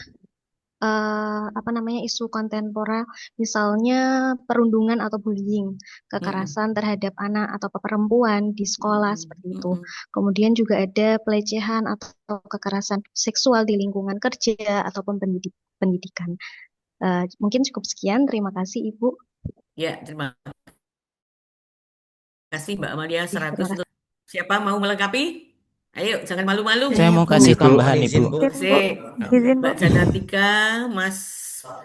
apa namanya isu kontemporer, misalnya perundungan atau bullying, kekerasan terhadap anak atau perempuan di sekolah seperti itu. Kemudian juga ada pelecehan atau kekerasan seksual di lingkungan kerja ataupun pendidikan. Mungkin cukup sekian. Terima kasih, Ibu. Ya, terima kasih Mbak Amalia 100 Terima kasih. untuk siapa mau melengkapi? Ayo, jangan malu-malu. Saya mau kasih tambahan, Ibu. Sik. Izin, Bu. Mbak Janatika, Mas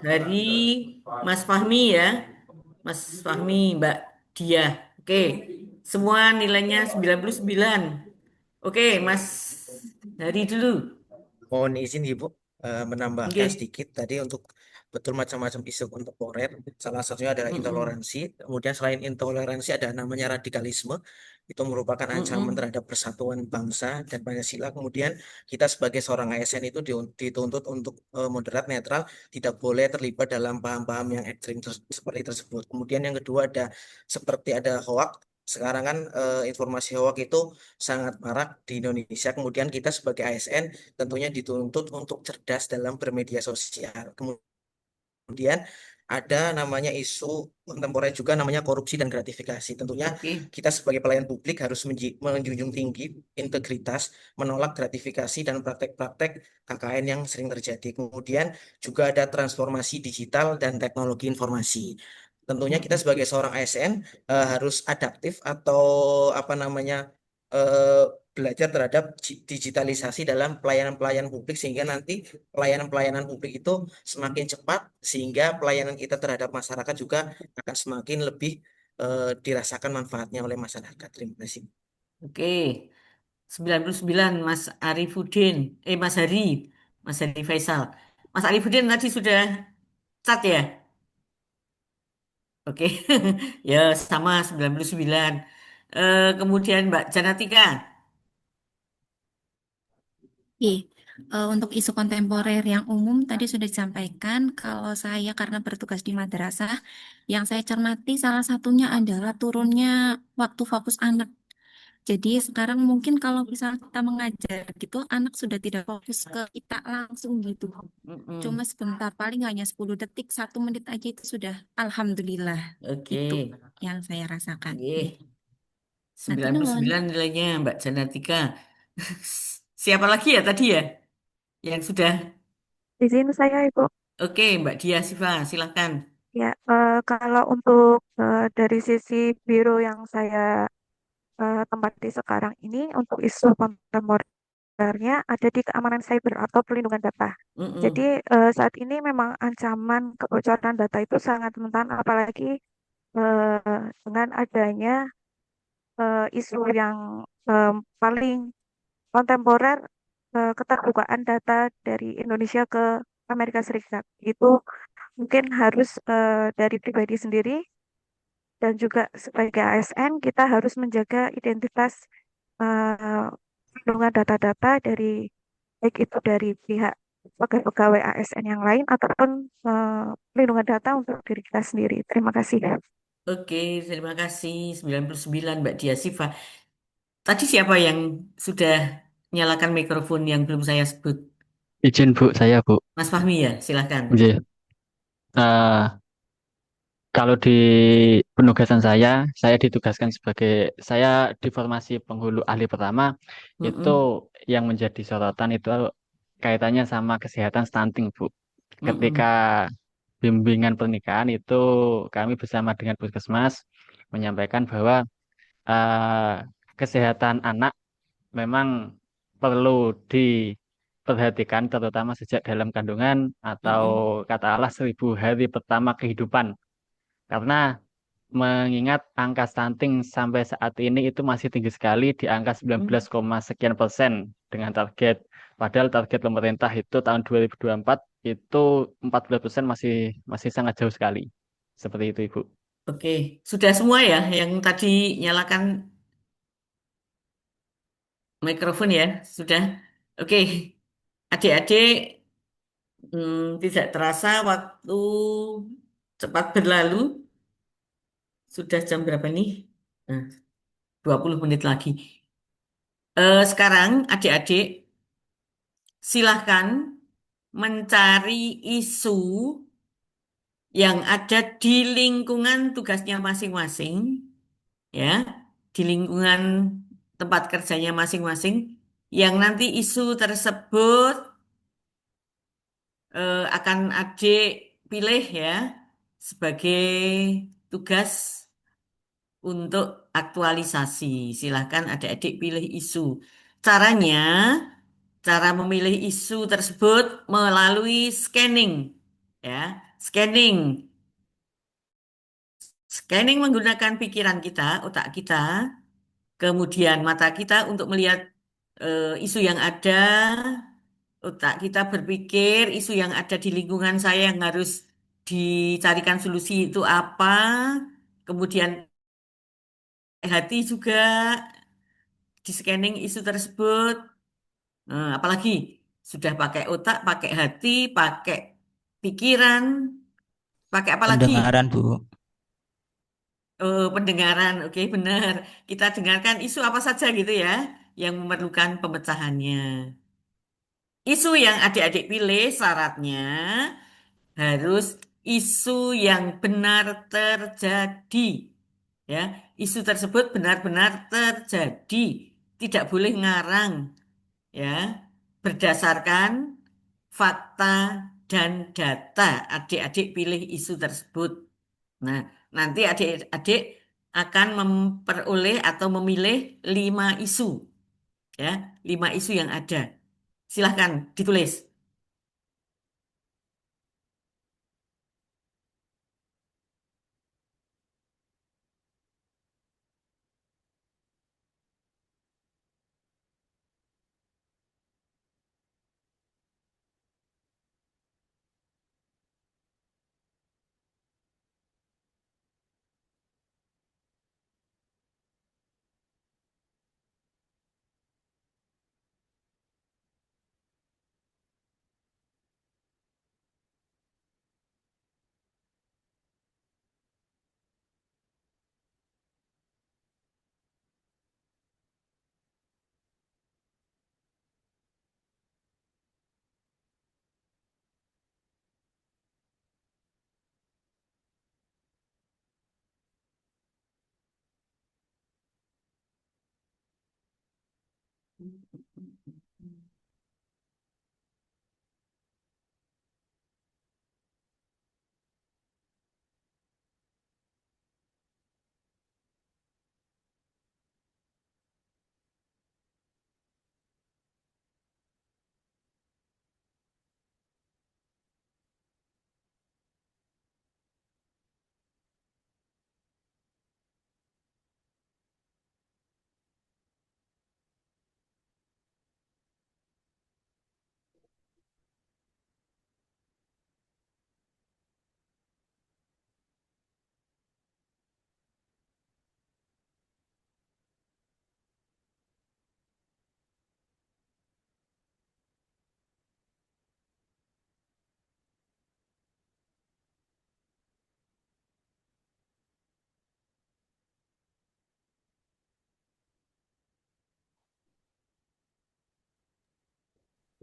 Hari, Mas Fahmi ya. Mas Fahmi, Mbak Dia. Oke. Semua nilainya 99. Oke, Mas Hari dulu. Mohon izin Ibu menambahkan Oke. sedikit tadi untuk betul macam-macam isu kontemporer. Salah satunya adalah intoleransi. Kemudian selain intoleransi ada namanya radikalisme. Itu merupakan ancaman terhadap persatuan bangsa dan Pancasila. Kemudian kita sebagai seorang ASN itu dituntut untuk moderat, netral, tidak boleh terlibat dalam paham-paham yang ekstrim seperti tersebut. Kemudian yang kedua ada seperti ada hoak. Sekarang kan informasi hoak itu sangat marak di Indonesia. Kemudian kita sebagai ASN tentunya dituntut untuk cerdas dalam bermedia sosial. Kemudian ada namanya isu kontemporer juga namanya korupsi dan gratifikasi. Tentunya kita sebagai pelayan publik harus menjunjung tinggi integritas, menolak gratifikasi dan praktek-praktek KKN yang sering terjadi. Kemudian juga ada transformasi digital dan teknologi informasi. Tentunya kita sebagai seorang ASN harus adaptif atau apa namanya eh, belajar terhadap digitalisasi dalam pelayanan-pelayanan publik sehingga nanti pelayanan-pelayanan publik itu semakin cepat sehingga pelayanan kita terhadap masyarakat juga akan semakin lebih dirasakan manfaatnya oleh masyarakat. Terima kasih. Oke. 99 Mas Arifudin. Mas Hari. Mas Hari Faisal. Mas Arifudin tadi sudah cat ya? Oke. Ya, sama 99. Kemudian Mbak Janatika. Oke, untuk isu kontemporer yang umum tadi sudah disampaikan. Kalau saya karena bertugas di madrasah, yang saya cermati salah satunya adalah turunnya waktu fokus anak. Jadi sekarang mungkin kalau misalnya kita mengajar gitu, anak sudah tidak fokus ke kita langsung gitu. Cuma sebentar, paling hanya 10 detik, 1 menit aja itu sudah alhamdulillah. Oke. Itu yang saya rasakan. Oke. Matur nuwun. 99 nilainya Mbak Janatika. Siapa lagi ya tadi ya? Yang sudah. Izin saya, Ibu. Oke, Mbak Dia Siva, silahkan. Ya, kalau untuk dari sisi biro yang saya tempati sekarang ini, untuk isu kontemporernya ada di keamanan cyber atau perlindungan data. Jadi saat ini memang ancaman kebocoran data itu sangat rentan, apalagi dengan adanya isu yang paling kontemporer, keterbukaan data dari Indonesia ke Amerika Serikat. Itu mungkin harus dari pribadi sendiri dan juga sebagai ASN kita harus menjaga identitas perlindungan data-data dari baik itu dari pihak pegawai ASN yang lain ataupun perlindungan data untuk diri kita sendiri. Terima kasih. Oke, terima kasih 99 Mbak Dia Siva. Tadi siapa yang sudah nyalakan mikrofon yang belum saya sebut? Izin Bu, saya Bu. Mas Fahmi ya, silahkan. Iya. Kalau di penugasan saya ditugaskan sebagai saya di formasi penghulu ahli pertama itu yang menjadi sorotan itu kaitannya sama kesehatan stunting, Bu. Ketika bimbingan pernikahan itu kami bersama dengan Puskesmas menyampaikan bahwa eh, kesehatan anak memang perlu diperhatikan terutama sejak dalam kandungan atau katakanlah 1000 hari pertama kehidupan. Karena mengingat angka stunting sampai saat ini itu masih tinggi sekali di angka 19, sekian persen dengan target. Padahal target pemerintah itu tahun 2024 itu 14% masih masih sangat jauh sekali. Seperti itu, Ibu. Oke, sudah semua ya yang tadi nyalakan mikrofon ya, sudah. Oke, adik-adik, tidak terasa waktu cepat berlalu. Sudah jam berapa nih? Nah, 20 menit lagi. Sekarang adik-adik silahkan mencari isu yang ada di lingkungan tugasnya masing-masing, ya, di lingkungan tempat kerjanya masing-masing, yang nanti isu tersebut akan adik pilih ya sebagai tugas untuk aktualisasi. Silahkan adik-adik pilih isu. Caranya, cara memilih isu tersebut melalui scanning, ya, scanning. Scanning menggunakan pikiran kita, otak kita, kemudian mata kita untuk melihat isu yang ada, otak kita berpikir isu yang ada di lingkungan saya yang harus dicarikan solusi itu apa, kemudian hati juga di scanning isu tersebut. Apalagi sudah pakai otak, pakai hati, pakai pikiran, pakai apa lagi? Pendengaran, Bu. Oh, pendengaran. Oke, benar. Kita dengarkan isu apa saja gitu ya, yang memerlukan pemecahannya. Isu yang adik-adik pilih syaratnya harus isu yang benar terjadi. Ya, isu tersebut benar-benar terjadi. Tidak boleh ngarang. Ya, berdasarkan fakta dan data. Adik-adik pilih isu tersebut. Nah, nanti adik-adik akan memperoleh atau memilih 5 isu. Ya, 5 isu yang ada. Silahkan ditulis.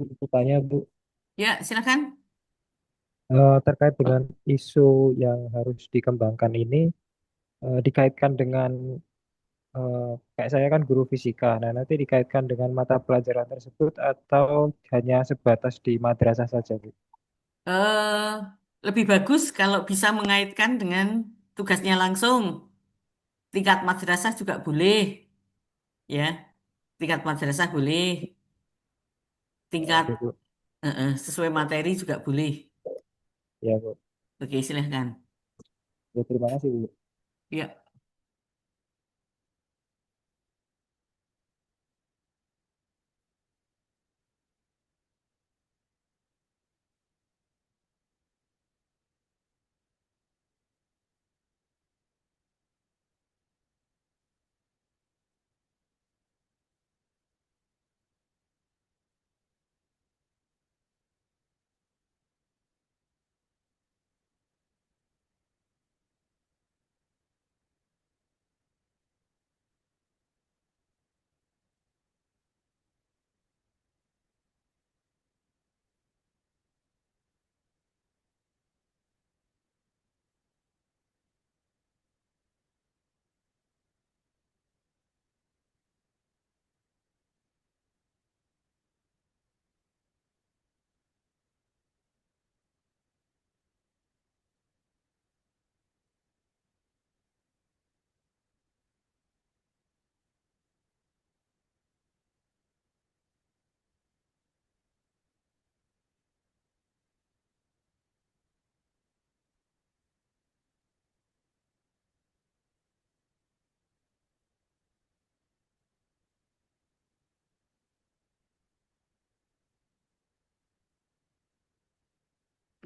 Aku tanya Bu, Ya, silakan. terkait dengan isu yang harus dikembangkan ini dikaitkan dengan kayak saya kan guru fisika, nah nanti dikaitkan dengan mata pelajaran tersebut atau hanya sebatas di madrasah saja Bu? eh Lebih bagus kalau bisa mengaitkan dengan tugasnya langsung. Tingkat madrasah juga boleh, ya. Tingkat madrasah boleh. Tingkat Oke Bu, sesuai materi juga boleh. ya Bu. Oke, silahkan. Ya, terima kasih Bu. Ya.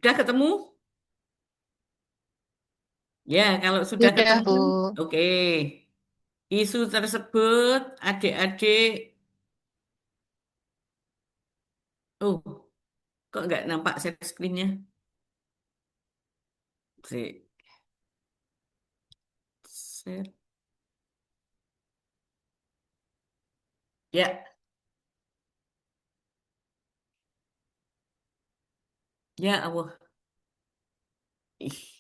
Sudah ketemu? Ya, kalau sudah Sudah, ketemu, Bu. oke. Isu tersebut, adik-adik, oh, kok nggak nampak share screen-nya? Sik. Share. Ya, ya Allah. Ih.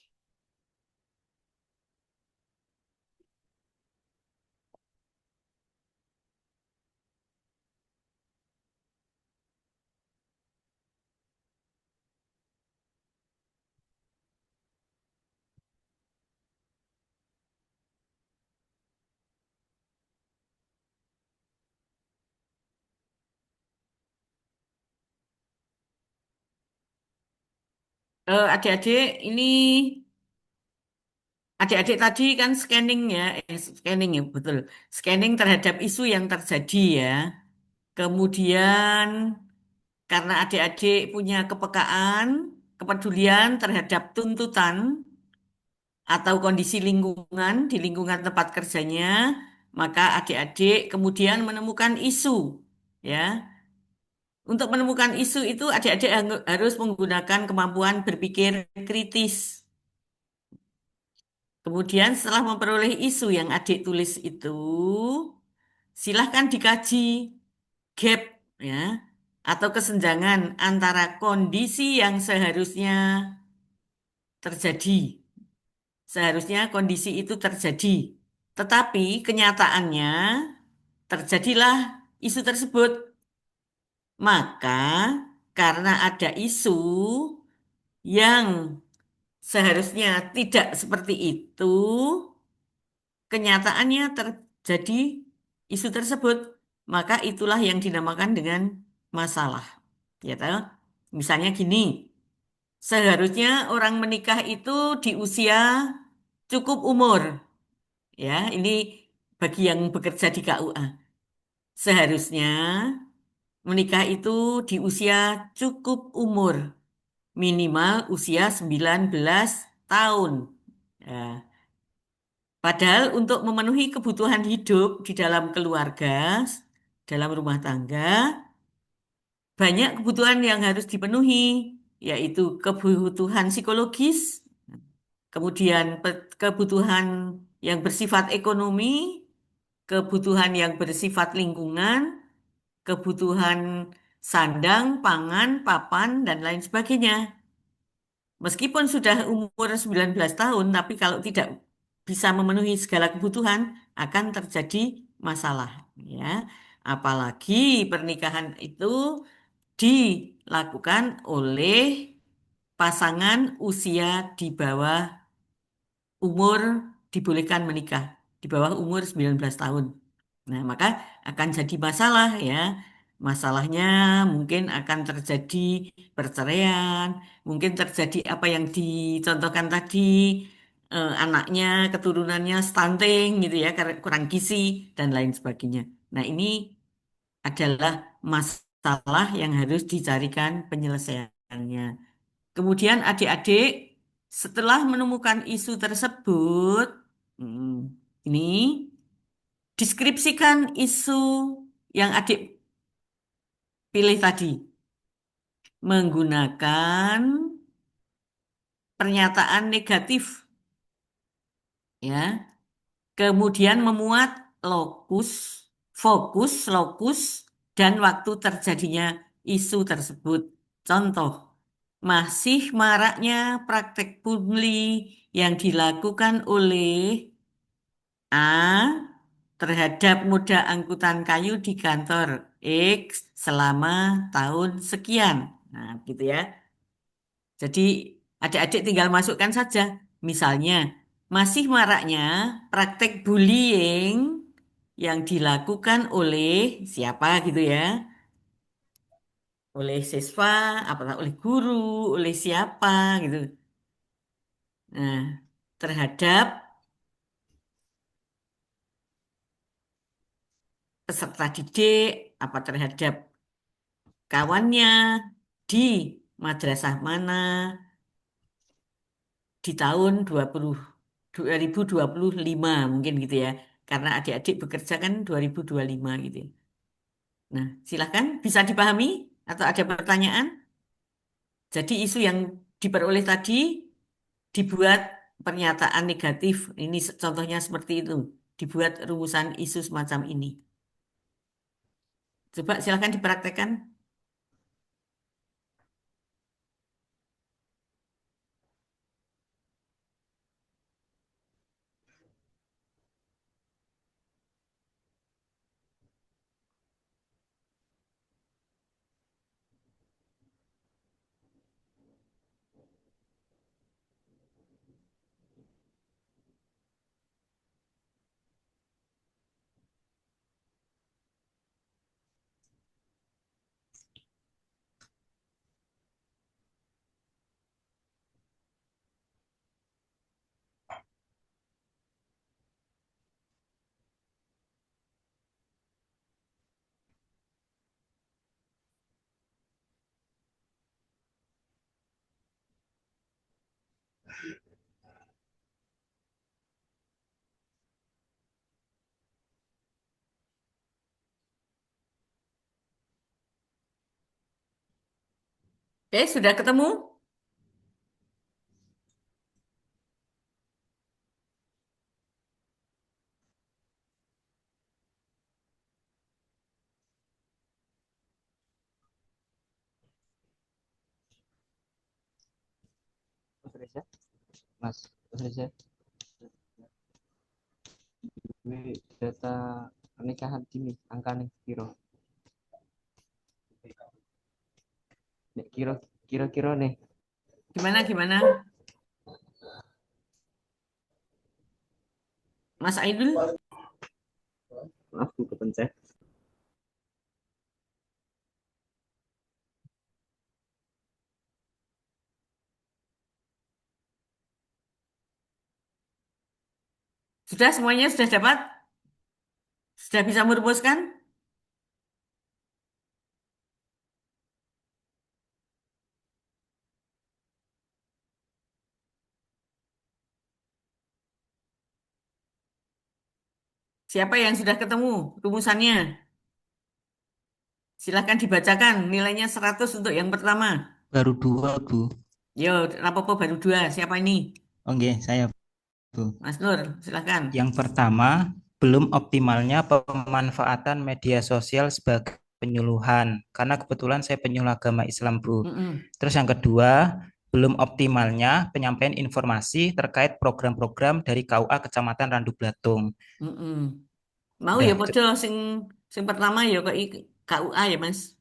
Adik-adik, ini adik-adik tadi kan scanning ya, scanning ya, betul. Scanning terhadap isu yang terjadi ya. Kemudian karena adik-adik punya kepekaan, kepedulian terhadap tuntutan atau kondisi lingkungan di lingkungan tempat kerjanya, maka adik-adik kemudian menemukan isu ya. Untuk menemukan isu itu adik-adik harus menggunakan kemampuan berpikir kritis. Kemudian setelah memperoleh isu yang adik tulis itu, silahkan dikaji gap ya atau kesenjangan antara kondisi yang seharusnya terjadi. Seharusnya kondisi itu terjadi. Tetapi kenyataannya terjadilah isu tersebut. Maka karena ada isu yang seharusnya tidak seperti itu, kenyataannya terjadi isu tersebut, maka itulah yang dinamakan dengan masalah. Ya tahu? Misalnya gini, seharusnya orang menikah itu di usia cukup umur. Ya, ini bagi yang bekerja di KUA. Seharusnya menikah itu di usia cukup umur, minimal usia 19 tahun. Ya. Padahal untuk memenuhi kebutuhan hidup di dalam keluarga, dalam rumah tangga, banyak kebutuhan yang harus dipenuhi, yaitu kebutuhan psikologis, kemudian kebutuhan yang bersifat ekonomi, kebutuhan yang bersifat lingkungan, kebutuhan sandang, pangan, papan, dan lain sebagainya. Meskipun sudah umur 19 tahun, tapi kalau tidak bisa memenuhi segala kebutuhan, akan terjadi masalah. Ya. Apalagi pernikahan itu dilakukan oleh pasangan usia di bawah umur dibolehkan menikah, di bawah umur 19 tahun. Nah, maka akan jadi masalah ya. Masalahnya mungkin akan terjadi perceraian, mungkin terjadi apa yang dicontohkan tadi, anaknya, keturunannya stunting gitu ya, karena kurang gizi dan lain sebagainya. Nah, ini adalah masalah yang harus dicarikan penyelesaiannya. Kemudian adik-adik setelah menemukan isu tersebut, ini deskripsikan isu yang adik pilih tadi menggunakan pernyataan negatif ya. Kemudian memuat lokus, fokus, lokus dan waktu terjadinya isu tersebut. Contoh, masih maraknya praktek pungli yang dilakukan oleh A terhadap moda angkutan kayu di kantor X selama tahun sekian. Nah, gitu ya. Jadi adik-adik tinggal masukkan saja. Misalnya, masih maraknya praktek bullying yang dilakukan oleh siapa gitu ya. Oleh siswa, apakah oleh guru, oleh siapa gitu. Nah, terhadap peserta didik, apa terhadap kawannya di madrasah mana, di tahun 2025 mungkin gitu ya. Karena adik-adik bekerja kan 2025 gitu ya. Nah, silahkan bisa dipahami atau ada pertanyaan? Jadi isu yang diperoleh tadi dibuat pernyataan negatif. Ini contohnya seperti itu. Dibuat rumusan isu semacam ini. Coba silahkan dipraktekkan. Oke, sudah ketemu? Mas Reza, Mas Reza, ini data pernikahan dini, angka nih kiro. Nek kira-kira nih. Gimana? Mas Aidul? Maaf, Bu kepencet. Sudah semuanya sudah dapat? Sudah bisa merumuskan? Siapa yang sudah ketemu rumusannya? Silahkan dibacakan. Nilainya 100 untuk yang pertama. Baru 2, Bu. Yo, Rapopo baru 2. Siapa ini? Oke, saya, Bu. Mas Nur, silahkan. Yang pertama, belum optimalnya pemanfaatan media sosial sebagai penyuluhan. Karena kebetulan saya penyuluh agama Islam, Bu. Terus yang kedua, belum optimalnya penyampaian informasi terkait program-program dari KUA Kecamatan Randu Blatung. Mau Udah, ya podo sing pertama ya kok KUA ya, Mas.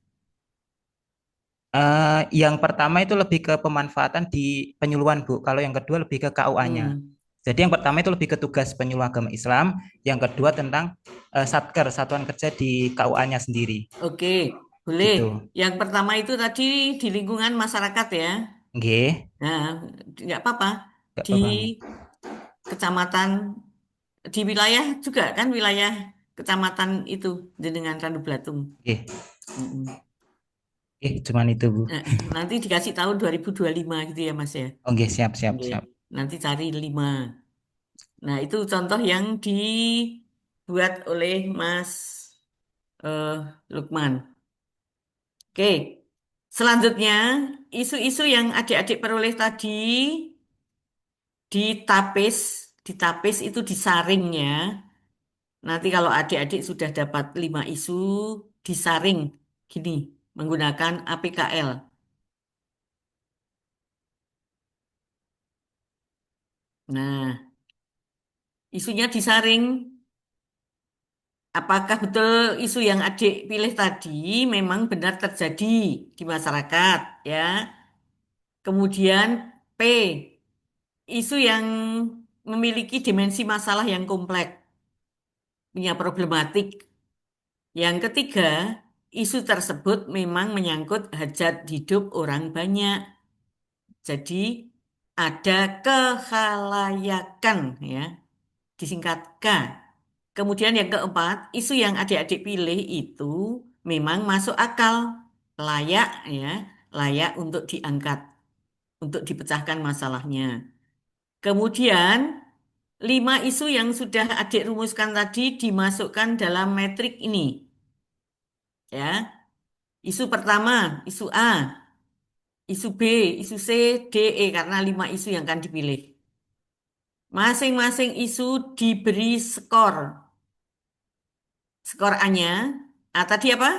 Yang pertama itu lebih ke pemanfaatan di penyuluhan, Bu. Kalau yang kedua lebih ke KUA-nya. Jadi yang pertama itu lebih ke tugas penyuluh agama Islam, yang kedua tentang Satker, satuan kerja di KUA-nya sendiri. Oke, boleh. Gitu. Yang pertama itu tadi di lingkungan masyarakat ya. Nggih. Nah, nggak apa-apa. Nggak Di apa-apa. kecamatan, di wilayah juga kan wilayah kecamatan itu dengan Randu Blatung. Nggih. Cuman itu, Bu. Nanti dikasih tahun 2025 gitu ya, Mas ya. Oke, siap. Nanti cari 5. Nah, itu contoh yang dibuat oleh Mas Lukman. Oke, selanjutnya isu-isu yang adik-adik peroleh tadi ditapis, ditapis itu disaring ya. Nanti kalau adik-adik sudah dapat 5 isu, disaring gini, menggunakan APKL. Nah, isunya disaring. Apakah betul isu yang adik pilih tadi memang benar terjadi di masyarakat ya? Kemudian P, isu yang memiliki dimensi masalah yang kompleks, punya problematik. Yang ketiga, isu tersebut memang menyangkut hajat hidup orang banyak. Jadi ada kehalayakan ya, disingkat K. Kemudian yang keempat, isu yang adik-adik pilih itu memang masuk akal, layak ya, layak untuk diangkat, untuk dipecahkan masalahnya. Kemudian 5 isu yang sudah adik rumuskan tadi dimasukkan dalam metrik ini. Ya, isu pertama, isu A, isu B, isu C, D, E karena 5 isu yang akan dipilih. Masing-masing isu diberi skor. Skor A-nya, A tadi apa?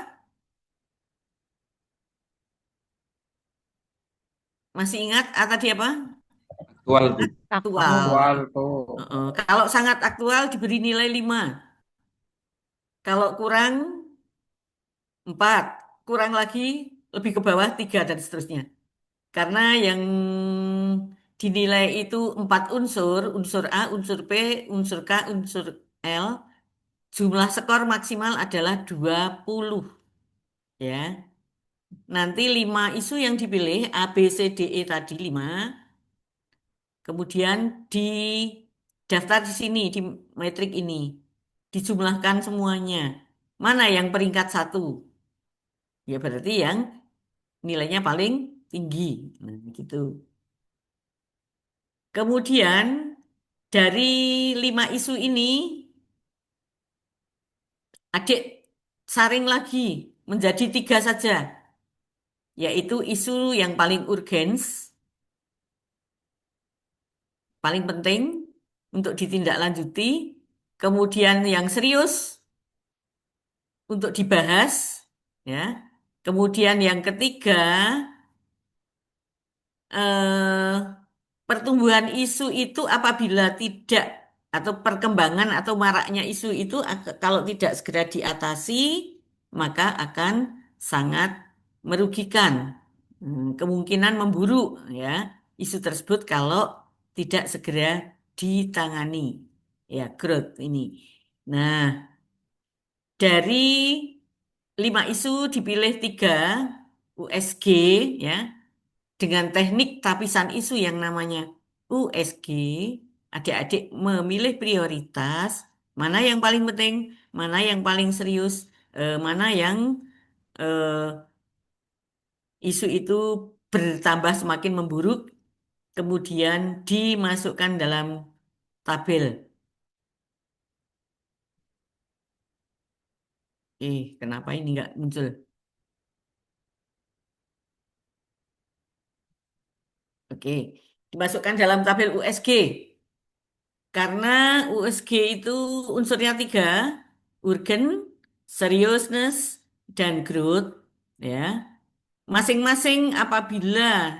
Masih ingat A tadi apa? Aktual, Bu. Aktual. Aktual, Bu. Kalau sangat aktual diberi nilai 5. Kalau kurang 4, kurang lagi lebih ke bawah 3 dan seterusnya. Karena yang dinilai itu 4 unsur, unsur A, unsur P, unsur K, unsur L. Jumlah skor maksimal adalah 20. Ya. Nanti 5 isu yang dipilih A, B, C, D, E tadi 5. Kemudian di daftar di sini, di metrik ini. Dijumlahkan semuanya. Mana yang peringkat 1? Ya berarti yang nilainya paling tinggi. Nah, gitu. Kemudian dari 5 isu ini, adik saring lagi menjadi 3 saja, yaitu isu yang paling urgens, paling penting untuk ditindaklanjuti, kemudian yang serius untuk dibahas, ya. Kemudian yang ketiga, eh, pertumbuhan isu itu apabila tidak atau perkembangan atau maraknya isu itu kalau tidak segera diatasi maka akan sangat merugikan. Kemungkinan memburuk ya isu tersebut kalau tidak segera ditangani. Ya, growth ini. Nah, dari 5 isu dipilih 3 USG ya dengan teknik tapisan isu yang namanya USG, adik-adik memilih prioritas, mana yang paling penting, mana yang paling serius, mana yang eh, isu itu bertambah semakin memburuk, kemudian dimasukkan dalam tabel. Kenapa ini nggak muncul? Oke, dimasukkan dalam tabel USG. Karena USG itu unsurnya 3, urgen, seriousness, dan growth. Ya, masing-masing apabila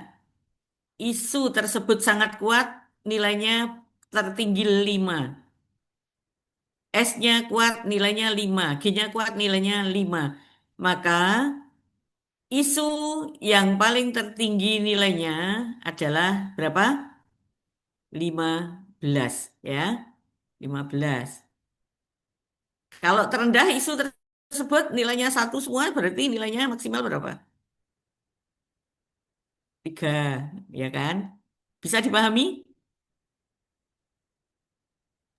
isu tersebut sangat kuat, nilainya tertinggi 5. S-nya kuat, nilainya 5. G-nya kuat, nilainya 5. Maka isu yang paling tertinggi nilainya adalah berapa? 15, ya. 15. Kalau terendah isu tersebut nilainya 1 semua berarti nilainya maksimal berapa? 3, ya kan? Bisa dipahami?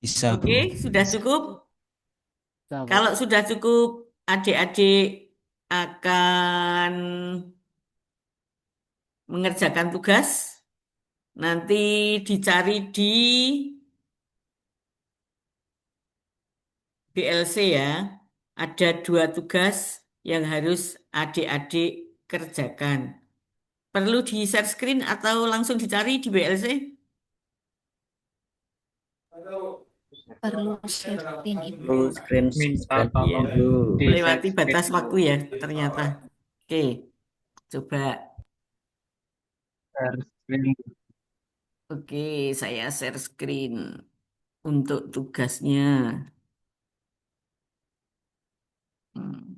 Bisa, Bu. Oke, sudah cukup? Bisa, Bu. Kalau sudah cukup, adik-adik akan mengerjakan tugas. Nanti dicari di BLC ya. Ada 2 tugas yang harus adik-adik kerjakan. Perlu di share screen atau langsung dicari di BLC? Perlu screen Ibu. Full screen Minta screen tolong dulu. di Melewati share batas screen waktu dulu. ya ternyata. Oke, coba. Share screen. Oke, saya share screen untuk tugasnya. Hmm.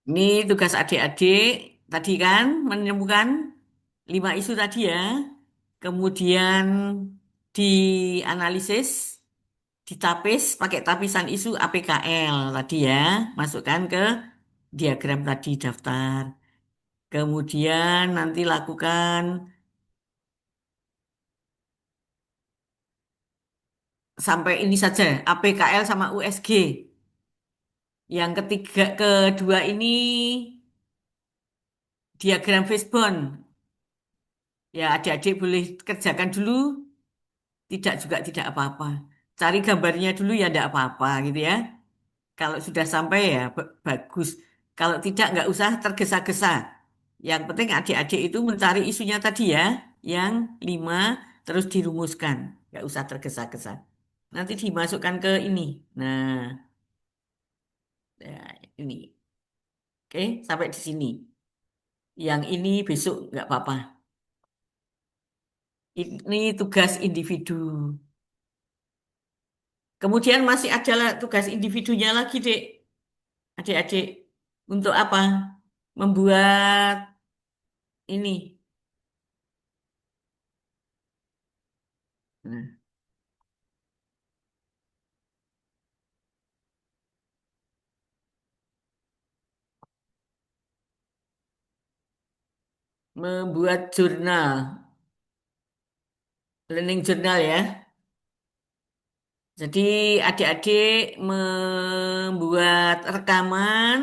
Ini tugas adik-adik tadi kan menemukan 5 isu tadi ya. Kemudian dianalisis, ditapis pakai tapisan isu APKL tadi ya. Masukkan ke diagram tadi daftar. Kemudian nanti lakukan sampai ini saja, APKL sama USG. Yang ketiga, kedua ini diagram Fishbone. Ya, adik-adik boleh kerjakan dulu, tidak juga tidak apa-apa. Cari gambarnya dulu ya tidak apa-apa gitu ya. Kalau sudah sampai ya bagus. Kalau tidak nggak usah tergesa-gesa. Yang penting adik-adik itu mencari isunya tadi ya, yang 5 terus dirumuskan. Nggak usah tergesa-gesa. Nanti dimasukkan ke ini. Nah, ya, ini. Oke, sampai di sini. Yang ini besok nggak apa-apa. Ini tugas individu. Kemudian masih ada tugas individunya lagi, Dek. Adik-adik. Untuk apa? Membuat ini. Nah, membuat jurnal. Learning journal ya. Jadi adik-adik membuat rekaman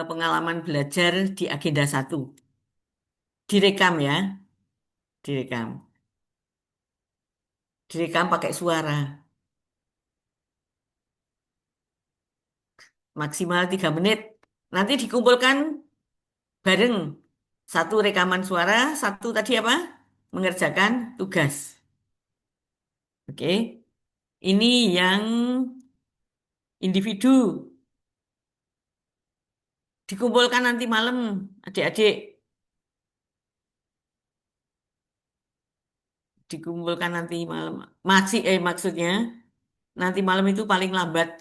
pengalaman belajar di agenda 1. Direkam ya, direkam. Direkam pakai suara. Maksimal 3 menit. Nanti dikumpulkan bareng. Satu rekaman suara, satu tadi apa? Mengerjakan tugas. Oke. Ini yang individu. Dikumpulkan nanti malam, adik-adik. Dikumpulkan nanti malam. Maksudnya nanti malam itu paling lambat.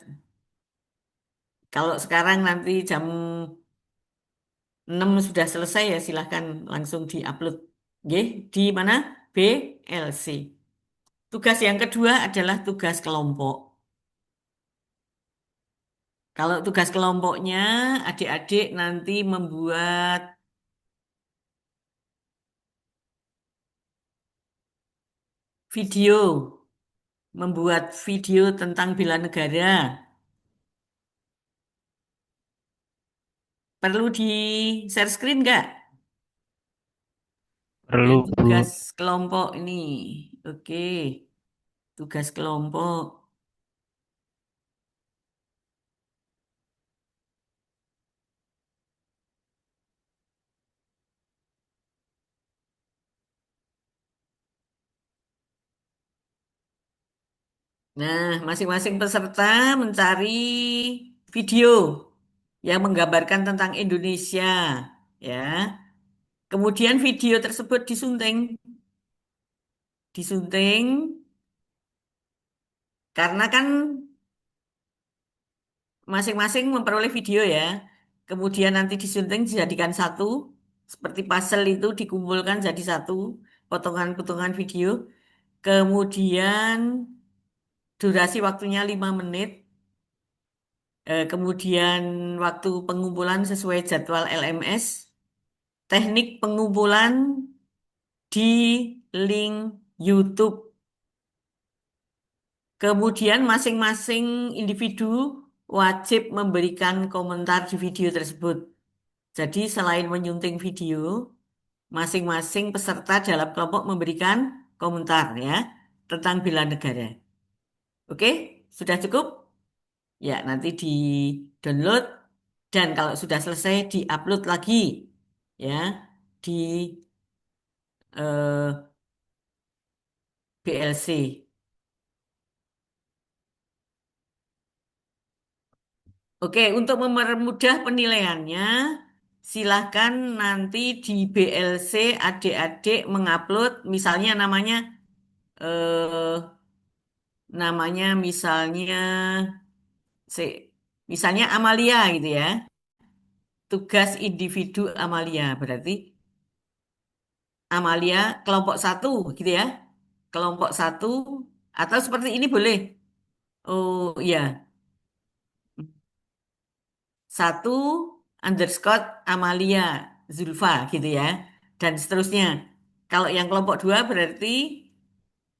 Kalau sekarang nanti jam 6 sudah selesai ya silahkan langsung diupload. Nggih, di mana? BLC. Tugas yang kedua adalah tugas kelompok. Kalau tugas kelompoknya adik-adik nanti membuat video. Membuat video tentang bela negara. Perlu di share screen nggak? Perlu, Yang Bu. tugas kelompok ini. Oke. Tugas kelompok. Nah, masing-masing peserta mencari video yang menggambarkan tentang Indonesia, ya. Kemudian video tersebut disunting karena kan masing-masing memperoleh video ya. Kemudian nanti disunting dijadikan satu, seperti puzzle itu dikumpulkan jadi satu, potongan-potongan video. Kemudian durasi waktunya 5 menit. Kemudian waktu pengumpulan sesuai jadwal LMS. Teknik pengumpulan di link YouTube. Kemudian masing-masing individu wajib memberikan komentar di video tersebut. Jadi selain menyunting video, masing-masing peserta dalam kelompok memberikan komentar ya tentang bela negara. Oke, sudah cukup? Ya, nanti di-download dan kalau sudah selesai di-upload lagi ya di BLC. Oke, untuk mempermudah penilaiannya, silahkan nanti di BLC adik-adik mengupload misalnya eh, namanya misalnya Amalia gitu ya. Tugas individu Amalia berarti Amalia kelompok 1 gitu ya. Kelompok 1 atau seperti ini boleh. Oh iya. 1 underscore Amalia Zulfa gitu ya. Dan seterusnya. Kalau yang kelompok 2 berarti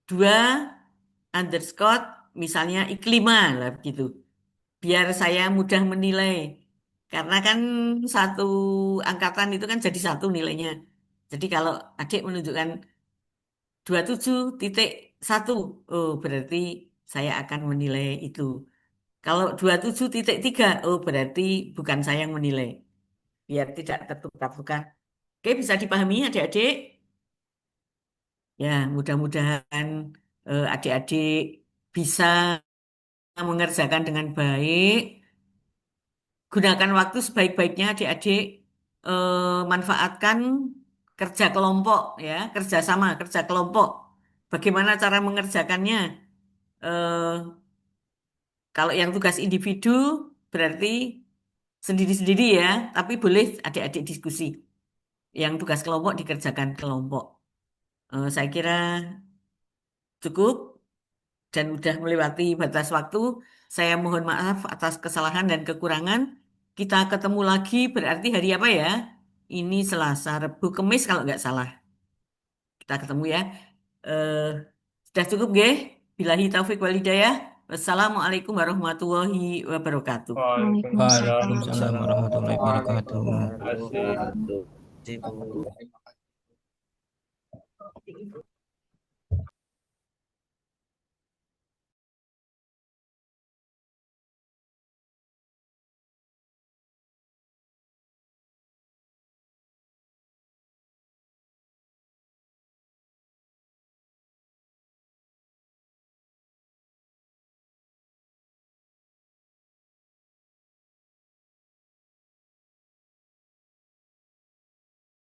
2 underscore misalnya Iklima lah begitu. Biar saya mudah menilai. Karena kan satu angkatan itu kan jadi satu nilainya. Jadi kalau adik menunjukkan 27.1, oh berarti saya akan menilai itu. Kalau 27.3, oh berarti bukan saya yang menilai. Biar tidak tertukar-tukar. Oke, bisa dipahami adik-adik? Ya, mudah-mudahan adik-adik bisa mengerjakan dengan baik. Gunakan waktu sebaik-baiknya adik-adik. Manfaatkan kerja kelompok ya, kerjasama, kerja kelompok. Bagaimana cara mengerjakannya? Eh, Kalau yang tugas individu berarti sendiri-sendiri ya, tapi boleh adik-adik diskusi. Yang tugas kelompok dikerjakan kelompok. Saya kira cukup dan udah melewati batas waktu. Saya mohon maaf atas kesalahan dan kekurangan. Kita ketemu lagi berarti hari apa ya? Ini Selasa, Rabu, Kamis kalau nggak salah. Kita ketemu ya. Eh, Sudah cukup, nggih? Billahi taufik walhidayah. Wassalamualaikum warahmatullahi wabarakatuh. Waalaikumsalam warahmatullahi wabarakatuh. Terima kasih. Terima kasih, Bu.